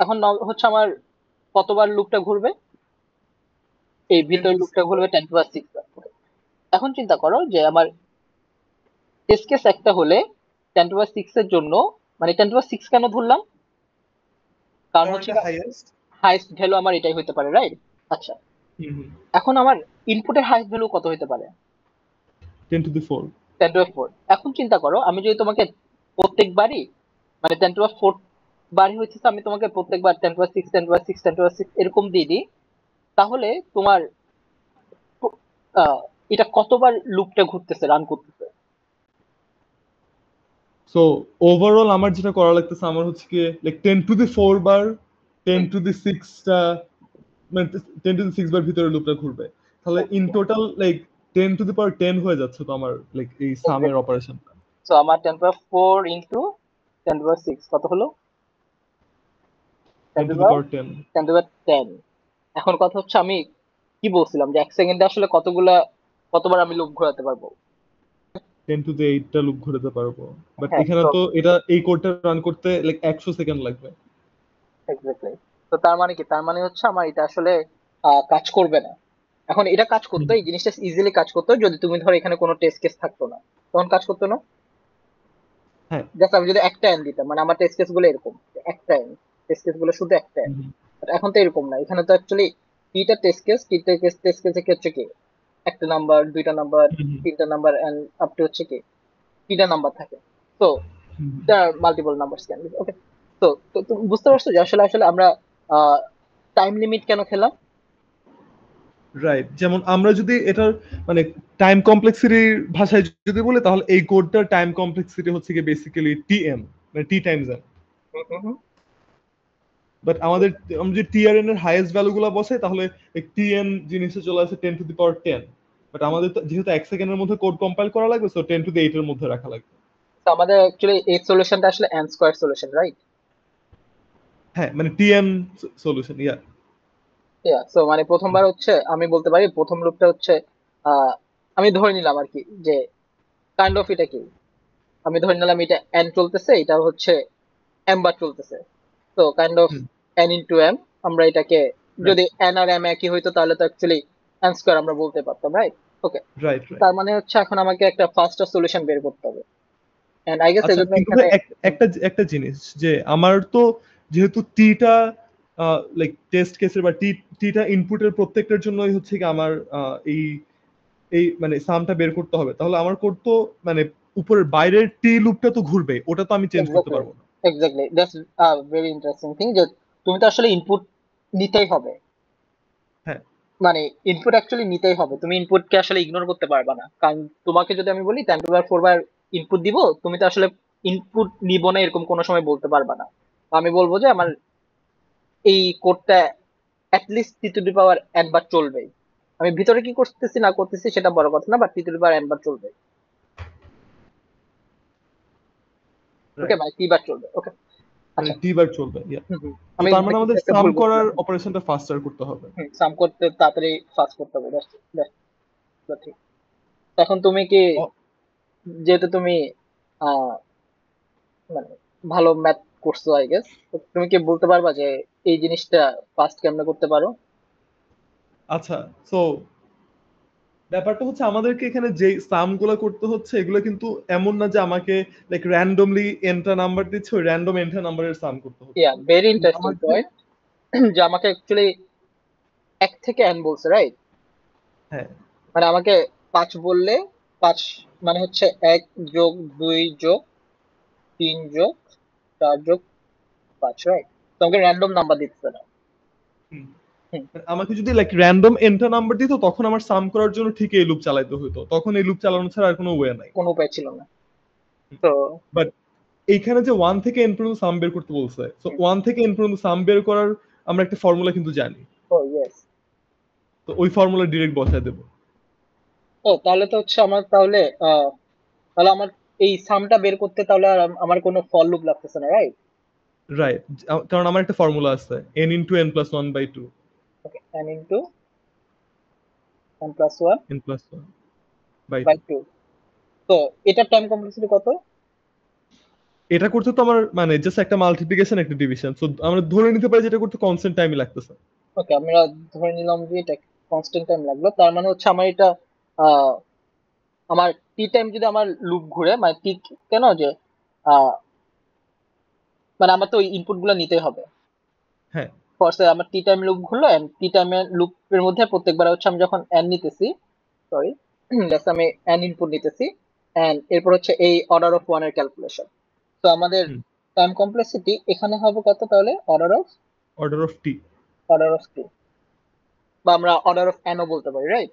এখন হচ্ছে আমার কতবার লুপটা ঘুরবে, এই ভিতর লুপটা 10^6 বার। ঘুরবে 10^6 বার। Okay. এখন চিন্তা করো যে আমার টেস্ট কেস একটা হলে 10^6 এর জন্য, মানে 10^6 কেন ধরলাম, কারণ কারণ হচ্ছে এটা হাইয়েস্ট। হাইস্ট ভ্যালু আমার এটাই হতে পারে, রাইট? আচ্ছা, হুম, হুম। এখন আমার ইনপুটের হাইস্ট ভ্যালু কত হতে পারে? 10^4। 10^4। এখন চিন্তা করো আমি যদি তোমাকে প্রত্যেকবারই মানে 10^4 বারই হচ্ছে, আমি তোমাকে প্রত্যেকবার 10^6 10^6 10^6 এরকম দিয়ে দিই, তাহলে তোমার আহ, এটা কতবার লুপটা ঘুরতেছে রান করতেছে? সো ওভারঅল আমার যেটা করা লাগতেছে আমার হচ্ছে কি লাইক 10^4 বার 10^6 টা, মানে 10^6 বার ভিতরে লুপটা ঘুরবে। তাহলে in total like 10 to the power 10 হয়ে যাচ্ছে তো আমার লাইক এই সামের অপারেশন। সো আমার 10 to the power 4 into 10 to the power 6 কত হলো? Ten ten two to the power power ten 10 এখন কথা হচ্ছে আমি কি বলছিলাম যে 1 সেকেন্ডে আসলে কতবার আমি লুপ ঘোরাতে পারবো? 10 to the 8টা লুপ ঘোরাতে পারবো, বাট হ্যাঁ, এখানে তো তো এটা এই কোডটা রান করতে লাইক 100 সেকেন্ড লাগবে। এক্স্যাক্টলি। তো তার মানে কি, তার মানে হচ্ছে আমার এটা আসলে কাজ করবে না। এখন এটা কাজ করতো, হুম, এই জিনিসটা ইজিলি কাজ করতো যদি তুমি ধরো এখানে কোনো টেস্ট কেস থাকতো না, তখন কাজ করতো না। হ্যাঁ। জাস্ট আমি যদি একটা এন দিতাম, মানে আমার টেস্ট কেস গুলো এরকম যে একটা এন, টেস্ট কেস গুলো শুধু একটা এন। হুম, বাট এখন তো এরকম না, এখানে তো অ্যাকচুয়ালি তিনটা টেস্ট কেস কি হচ্ছে কি, একটা নাম্বার, দুইটা নাম্বার, হুম, তিনটা নাম্বার এন্ড আপ টু হচ্ছে কি তিনটা নাম্বার থাকে। তো হুম, মাল্টিপল নাম্বার ক্যান বি ওকে। তো তো তুমি বুঝতে পারছো যে আসলে আসলে আমরা টাইম লিমিট কেন খেলাম? রাইট। যেমন আমরা যদি এটার মানে টাইম কমপ্লেক্সিটির ভাষায় যদি বলি, তাহলে এই কোডটার টাইম কমপ্লেক্সিটি হচ্ছে কি বেসিক্যালি টিএম, মানে T times N. Hmm, hmm, hmm. But আমাদের আমরা যদি টিআরএন এর হাইয়েস্ট ভ্যালু গুলো বসে, তাহলে টিএন জিনিসে চলে আসে 10 to the power 10। বাট আমাদের তো যেহেতু 1 সেকেন্ডের মধ্যে কোড কম্পাইল করা লাগবে, সো 10 to the 8 এর মধ্যে রাখা লাগবে। তো আমাদের অ্যাকচুয়ালি এই সলিউশনটা আসলে এন স্কোয়ার সলিউশন, রাইট? হ্যাঁ, মানে টিএন সলিউশন, ইয়া। সো মানে প্রথমবার হচ্ছে আমি বলতে পারি প্রথম লুপটা হচ্ছে আহ, আমি ধরে নিলাম আর কি যে কাইন্ড অফ এটা কি, আমি ধরে নিলাম এটা এন চলতেছে, এটা হচ্ছে এম বার চলতেছে। তো kind of hmm, n into m, আমরা এটাকে রাইট, যদি এন আর এম একই হইতো তাহলে তো অ্যাকচুয়ালি এন স্কোয়ার আমরা বলতে পারতাম, রাইট? ওকে। Right, right. তার মানে হচ্ছে এখন আমাকে একটা ফার্স্ট সলিউশন বের করতে হবে, এন্ড আই গেস আচ্ছা, এজন্য কিন্তু ভাই এখানে একটা একটা জিনিস যে আমার তো যেহেতু টিটা লাইক টেস্ট কেসের বা টিটা ইনপুটের প্রত্যেকটার জন্যই হচ্ছে কি আমার এই এই মানে সামটা বের করতে হবে, তাহলে আমার কোড তো মানে উপরের বাইরের টি লুপটা তো ঘুরবে, ওটা তো আমি চেঞ্জ করতে এক্স্যাক্টলি, পারবো না। Exactly that's very interesting thing যে তুমি তো আসলে ইনপুট নিতেই হবে, হ্যাঁ, মানে ইনপুট অ্যাকচুয়ালি নিতেই হবে, তুমি ইনপুটকে আসলে ইগনোর করতে পারবে না। কারণ তোমাকে যদি আমি বলি 10 to the power 4 bar input দিব, তুমি তো আসলে ইনপুট নিব না এরকম কোনো সময় বলতে পারবে না। তো আমি বলবো যে আমার এই কোডটা অ্যাটলিস্ট টি টু দি পাওয়ার একবার চলবে। আমি ভিতরে কি করতেছি না করতেছি সেটা বড় কথা না, বাট টি টু দি পাওয়ার একবার চলবে। ওকে, রাইট। মানে টি বার চলবে, ওকে। মানে আচ্ছা। টি বার চলবে, ইয়া। হুম, হুম। তো আমি তার মানে কিছু আমাদের একটা সাম ভুল করার করছিলাম। অপারেশনটা ফাস্টার করতে হবে। সাম করতে তাড়াতাড়ি ফাস্ট করতে হবে, that's ঠিক। তখন তুমি কি, অ, যেহেতু তুমি আহ মানে ভালো ম্যাথ করছো আই গেস, তুমি কি বলতে পারবা যে এই জিনিসটা ফার্স্ট কেমনে করতে পারো? আচ্ছা, সো ব্যাপারটা হচ্ছে আমাদেরকে এখানে যে সাম গুলো করতে হচ্ছে, এগুলো কিন্তু এমন না যে আমাকে লাইক র্যান্ডমলি এনটা নাম্বার দিচ্ছে, ওই র্যান্ডম এনটা নাম্বারের সাম করতে হচ্ছে। ইয়া, ভেরি কিন্তু ইন্টারেস্টিং আমাকে, পয়েন্ট। যে আমাকে অ্যাকচুয়ালি 1 থেকে n বলছে, রাইট? হ্যাঁ, মানে আমাকে 5 বললে, 5 মানে হচ্ছে 1+2+3+4+5, রাইট? তোমাকে র্যান্ডম নাম্বার দিচ্ছে না। হুম, হুম, আমাকে যদি লাইক র্যান্ডম এনটা নাম্বার দিত, তখন আমার সাম করার জন্য ঠিক এই লুপ চালাইতে হতো, তখন এই লুপ চালানো ছাড়া আর কোনো ওয়ে নাই। কোনো উপায় ছিল না। তো বাট এইখানে যে 1 থেকে n পর্যন্ত সাম বের করতে বলছে, সো হুম, 1 থেকে n পর্যন্ত সাম বের করার আমরা একটা ফর্মুলা কিন্তু জানি। ও ইয়েস। তো ওই ফর্মুলা ডিরেক্ট বসায় দেবো। ও তাহলে তো হচ্ছে আমার তাহলে আহ তাহলে আমার এই সামটা বের করতে তাহলে আর আমার কোনো ফল লুপ লাগতেছে না, রাইট? রাইট, কারণ আমার একটা ফর্মুলা আছে, n × n + 1/2। Okay, n × n + 1 n + 1/2। By 2। তো এটার টাইম কমপ্লেক্সিটি কত? এটা করতে তো আমার মানে জাস্ট একটা মাল্টিপ্লিকেশন একটা ডিভিশন, সো আমরা ধরে নিতে পারি যে এটা করতে কনস্ট্যান্ট টাইমই লাগতেছে। ওকে, আমরা ধরে নিলাম যে এটা কনস্ট্যান্ট টাইম লাগলো, তার মানে হচ্ছে আমার এটা আহ আমার টি টাইম যদি আমার লুপ ঘুরে, মানে টি কেন যে আহ মানে আমার তো ইনপুট গুলো নিতেই হবে। হ্যাঁ। ফার্স্টে আমার টি টাইম লুপ ঘুরলো, এন্ড টি টাইমের লুপের মধ্যে প্রত্যেকবার হচ্ছে আমি যখন এন নিতেছি, সরি, আমি এন ইনপুট নিতেছি, এন্ড এরপর হচ্ছে এই অর্ডার অফ ওয়ান এর ক্যালকুলেশন। তো আমাদের হুম। টাইম কমপ্লেক্সিটি এখানে হবে কত তাহলে? Order of T. Order of T, বা আমরা অর্ডার অফ এনও বলতে পারি, রাইট?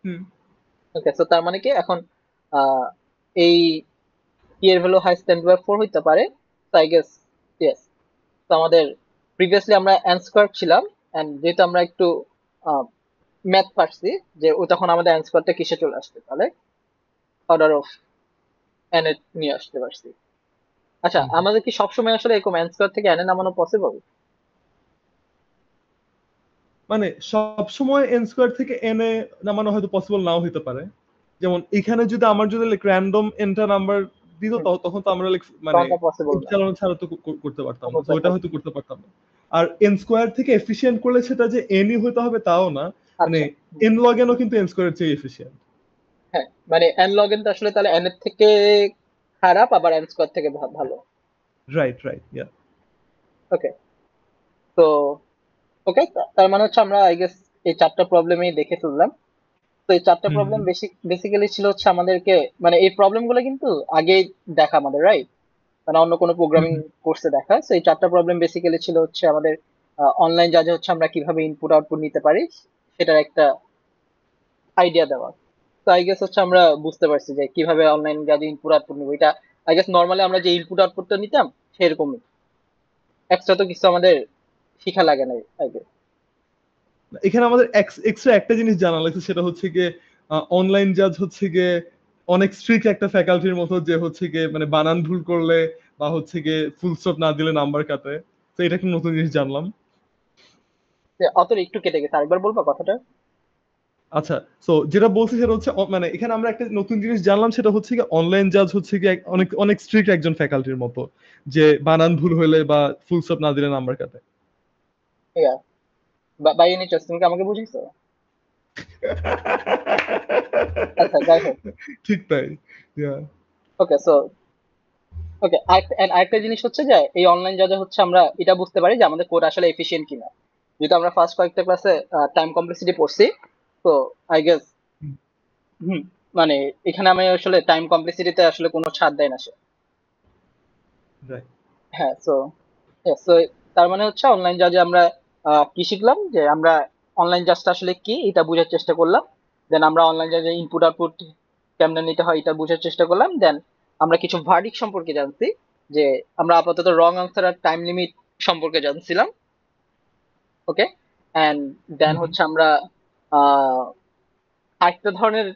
হুম। ওকে, তো তার মানে কি এখন আহ এই টি এর value highest 10 to the power 4 হইতে পারে। তো আই গেস ইয়েস। তো আমাদের প্রিভিয়াসলি আমরা এন স্কোয়ার ছিলাম, এন্ড যেহেতু আমরা একটু ম্যাথ পারছি যে ও তখন আমাদের অ্যান্সারটা কিসে চলে আসবে, তাহলে অর্ডার অফ এন এ নিয়ে আসতে পারছি। আচ্ছা, হুম। আমাদের কি সবসময় আসলে এরকম অ্যান্সার থেকে এন এ নামানো পসিবল? মানে সবসময় এন স্কোয়ার থেকে এন এ নামানো হয়তো পসিবল নাও হতে পারে। যেমন এখানে যদি আমার যদি লাইক র্যান্ডম এনটা নাম্বার দিত তখন তো আমরা লাইক মানে তখন তো পসিবল লুপ না, চালানো ছাড়া তো করতে পারতাম কোনো না, তো উপায় ওটা থাকবে হয়তো না। করতে পারতাম না। আর এন স্কোয়ার থেকে এফিশিয়েন্ট করলে সেটা যে এনই হতে হবে তাও না। মানে আচ্ছা, এন লগ এনও কিন্তু এন স্কোয়ারের চেয়ে এফিশিয়েন্ট। হ্যাঁ, মানে এন লগ এন আসলে তাহলে এন এর থেকে খারাপ, আবার এন স্কোয়ার থেকে ভালো। রাইট, রাইট, ইয়া। ওকে, তো ওকে, তার মানে হচ্ছে আমরা আই গেস এই চারটা প্রবলেমই দেখে ফেললাম। তো এই চারটা হুম, প্রবলেম হুম, বেসিক্যালি ছিল হচ্ছে আমাদেরকে, মানে এই প্রবলেম গুলো কিন্তু আগেই দেখা আমাদের, রাইট? মানে অন্য কোনো হুম, প্রোগ্রামিং হুম। কোর্সে দেখা। তো এই চারটা প্রবলেম বেসিক্যালি ছিল হচ্ছে আমাদের অনলাইন জাজে হচ্ছে আমরা কিভাবে ইনপুট আউটপুট নিতে পারি সেটার একটা আইডিয়া দেওয়া। তো আই গেস হচ্ছে আমরা বুঝতে পারছি যে কিভাবে অনলাইন জাজে ইনপুট আউটপুট নিবো। এটা আই গেস নর্মালি আমরা যে ইনপুট আউটপুটটা নিতাম সেরকমই, এক্সট্রা তো কিছু আমাদের শিখা লাগে না আই গেস। এখানে আমাদের এক্সট্রা একটা জিনিস জানা লাগছে, সেটা হচ্ছে গিয়ে অনলাইন জাজ হচ্ছে গিয়ে অনেক স্ট্রিক্ট একটা ফ্যাকাল্টির মতো, যে হচ্ছে গিয়ে মানে বানান ভুল করলে বা হচ্ছে গিয়ে ফুল স্টপ না দিলে নাম্বার কাটে। তো এটা একটা নতুন জিনিস জানলাম। অত একটু কেটে গেছে, আরেকবার বলবা কথাটা? আচ্ছা, তো যেটা বলছি সেটা হচ্ছে মানে এখানে আমরা একটা নতুন জিনিস জানলাম, সেটা হচ্ছে কি অনলাইন জাজ হচ্ছে কি অনেক অনেক স্ট্রিক্ট একজন ফ্যাকাল্টির মতো, যে বানান ভুল হলে বা ফুল স্টপ না দিলে নাম্বার কাটে। ইয়া, বাই এনি চান্স তুমি কি আমাকে বুঝিয়েছো? আচ্ছা, যাই হোক। ঠিক তাই। Yeah. ওকে, সো ওকে, আরেকটা জিনিস হচ্ছে যে এই অনলাইন জাজে হচ্ছে আমরা এটা বুঝতে পারি যে আমাদের কোড আসলে এফিশিয়েন্ট কিনা। যেহেতু আমরা ফার্স্ট কয়েকটা ক্লাসে টাইম কমপ্লেক্সিটি পড়ছি, তো আই গেস হুম মানে এখানে আমি আসলে টাইম কমপ্লেক্সিটিতে আসলে কোনো ছাড় দেয় না সে। রাইট। হ্যাঁ, সো সো তার মানে হচ্ছে অনলাইন জাজে আমরা কি শিখলাম, যে আমরা অনলাইন জাজটা আসলে কি এটা বোঝার চেষ্টা করলাম। দেন আমরা অনলাইন জাজে ইনপুট আউটপুট কেমনে নিতে হয় এটা বোঝার চেষ্টা করলাম। দেন আমরা কিছু ভার্ডিক্ট সম্পর্কে জানছি, যে আমরা আপাতত রং আনসার আর টাইম লিমিট সম্পর্কে জানছিলাম। ওকে, এন্ড দেন হচ্ছে আমরা আহ আরেকটা ধরনের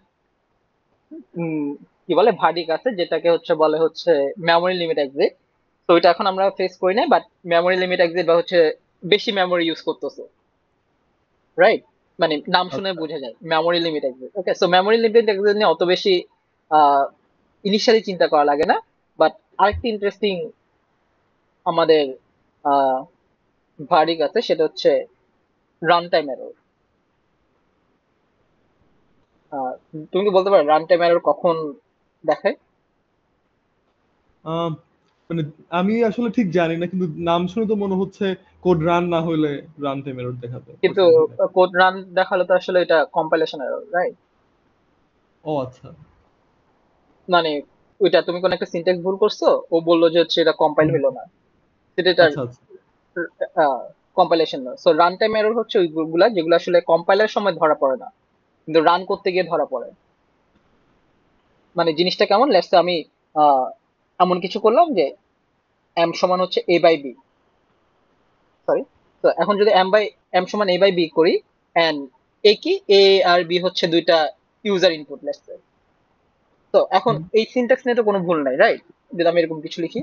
উম, কি বলে ভার্ডিক্ট আছে, যেটাকে হচ্ছে বলে হচ্ছে মেমোরি লিমিট এক্সিট। তো এটা এখন আমরা ফেস করি না, বাট মেমোরি লিমিট এক্সিট বা হচ্ছে বেশি মেমোরি ইউজ করতেছে, রাইট? মানে নাম শুনে আচ্ছা। বোঝা যায় মেমোরি লিমিট এক্সিট। ওকে, সো মেমোরি লিমিট এক্সিট নিয়ে অত বেশি আহ ইনিশিয়ালি চিন্তা করা লাগে না। বাট আরেকটি ইন্টারেস্টিং আমাদের আহ ভার্ডিক্ট আছে, সেটা হচ্ছে রান টাইম এরর। তুমি কি বলতে পারো রান টাইম এরর কখন দেখায়? আম, মানে আমি আসলে ঠিক জানি না, কিন্তু নাম শুনে তো মনে হচ্ছে কোড রান না হলে রান টাইম এরর দেখাবে কিন্তু কোড সামথিং। কোড রান দেখালে তো আসলে এটা কম্পাইলেশন এরর, রাইট? ও আচ্ছা। মানে ওইটা তুমি কোন একটা সিনট্যাক্স ভুল করছো, ও বললো যে হচ্ছে এটা কম্পাইল হুম, হলো না, সেটা এটার আচ্ছা, আচ্ছা। কম্পাইলেশন না। সো রান টাইম এরর হচ্ছে ওইগুলা যেগুলো আসলে কম্পাইলার সময় ধরা পড়ে না, কিন্তু রান করতে গিয়ে ধরা পড়ে। মানে জিনিসটা কেমন, লেটস আমি আহ, এমন কিছু করলাম যে এম সমান হচ্ছে এ বাই বি, সরি। তো এখন যদি এম সমান এ বাই বি করি, এন্ড এ কি, এ আর বি হচ্ছে দুইটা ইউজার ইনপুট লেটস। তো এখন হুম। এই সিনট্যাক্স নিয়ে তো কোনো ভুল নাই, রাইট? যদি আমি এরকম কিছু লিখি।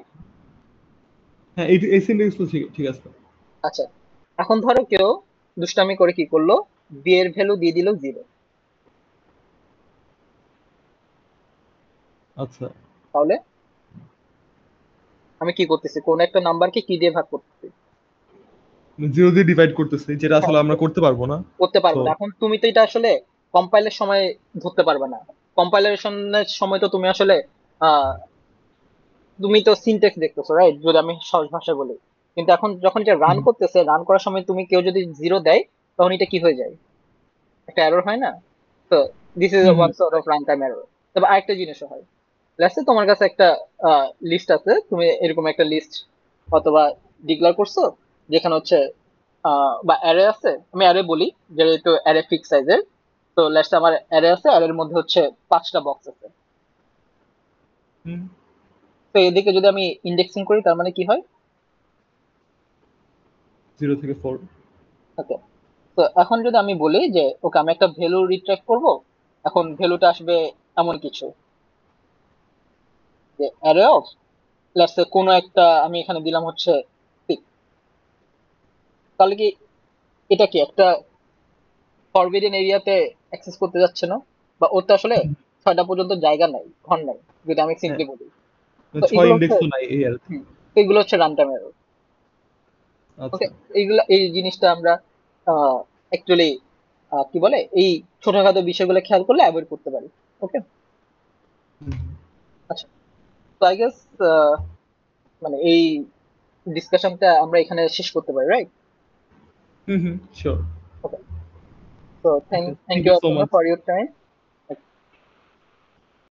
হ্যাঁ, এই সিনট্যাক্স তো ঠিক ঠিক আছে। আচ্ছা, এখন ধরো কেউ দুষ্টামি করে কি করলো, বি এর ভ্যালু দিয়ে দিল 0। আচ্ছা, তাহলে আমি কি করতেছি, কোন একটা নাম্বারকে কি দিয়ে ভাগ করতেছি? জিরো দিয়ে ডিভাইড করতেছি, যেটা হ্যাঁ, আসলে আমরা করতে পারবো না। করতে সো পারবো না। এখন তুমি তো এটা আসলে কম্পাইলের সময় ধরতে পারবে না। কম্পাইলেশনের সময় তো তুমি আসলে আহ তুমি তো সিনট্যাক্স দেখতেছো, রাইট? যদি আমি সহজ ভাষায় বলি। কিন্তু এখন যখন এটা রান করতেছে, রান করার সময় তুমি কেউ যদি 0 দেয়, তখন এটা কি হয়ে যায়, একটা এরর হয় না? তো this is hmm, one hmm, sort of run time error. তবে আরেকটা জিনিসও হয়, লেটস সে তোমার কাছে একটা লিস্ট আছে, তুমি এরকম একটা লিস্ট অথবা ডিক্লেয়ার করছো, যেখানে হচ্ছে বা অ্যারে আছে, আমি অ্যারে বলি যেহেতু অ্যারে ফিক্স সাইজের। তো লেটস আমার অ্যারে আছে, অ্যারের মধ্যে হচ্ছে 5টা বক্স আছে। হুম। তো এদিকে যদি আমি ইন্ডেক্সিং করি, তার মানে কি হয়? 0 থেকে 4। ওকে, তো এখন যদি আমি বলি যে ওকে আমি একটা ভ্যালু রিট্রাক্ট করব, এখন ভ্যালুটা আসবে এমন কিছু যে অ্যারে অফ, লেটস সে কোনো একটা আমি এখানে দিলাম হচ্ছে 6, তাহলে কি এটা কি একটা ফরবিডেন এরিয়াতে অ্যাক্সেস করতে যাচ্ছে না? বা ওর তো আসলে 6টা পর্যন্ত জায়গা নাই, ঘর নাই, যদি আমি হ্যাঁ, সিম্পলি বলি। তো 6 এগুলো হচ্ছে, ইন্ডেক্সও নাই এই আর কি। হুম, তো এগুলো হচ্ছে রান টাইম এরর। ওকে, আচ্ছা। এইগুলা এই জিনিসটা আমরা অ্যাকচুয়ালি কি বলে এই ছোটখাটো বিষয়গুলো খেয়াল করলে অ্যাভয়েড করতে পারি। ওকে, হুম, আচ্ছা। তো আই গেস মানে এই ডিসকাশনটা আমরা এখানে শেষ করতে পারি, রাইট? হুম, হুম, শিওর। ওকে, তো thank okay, thank thank you you so Aparna much. For your time.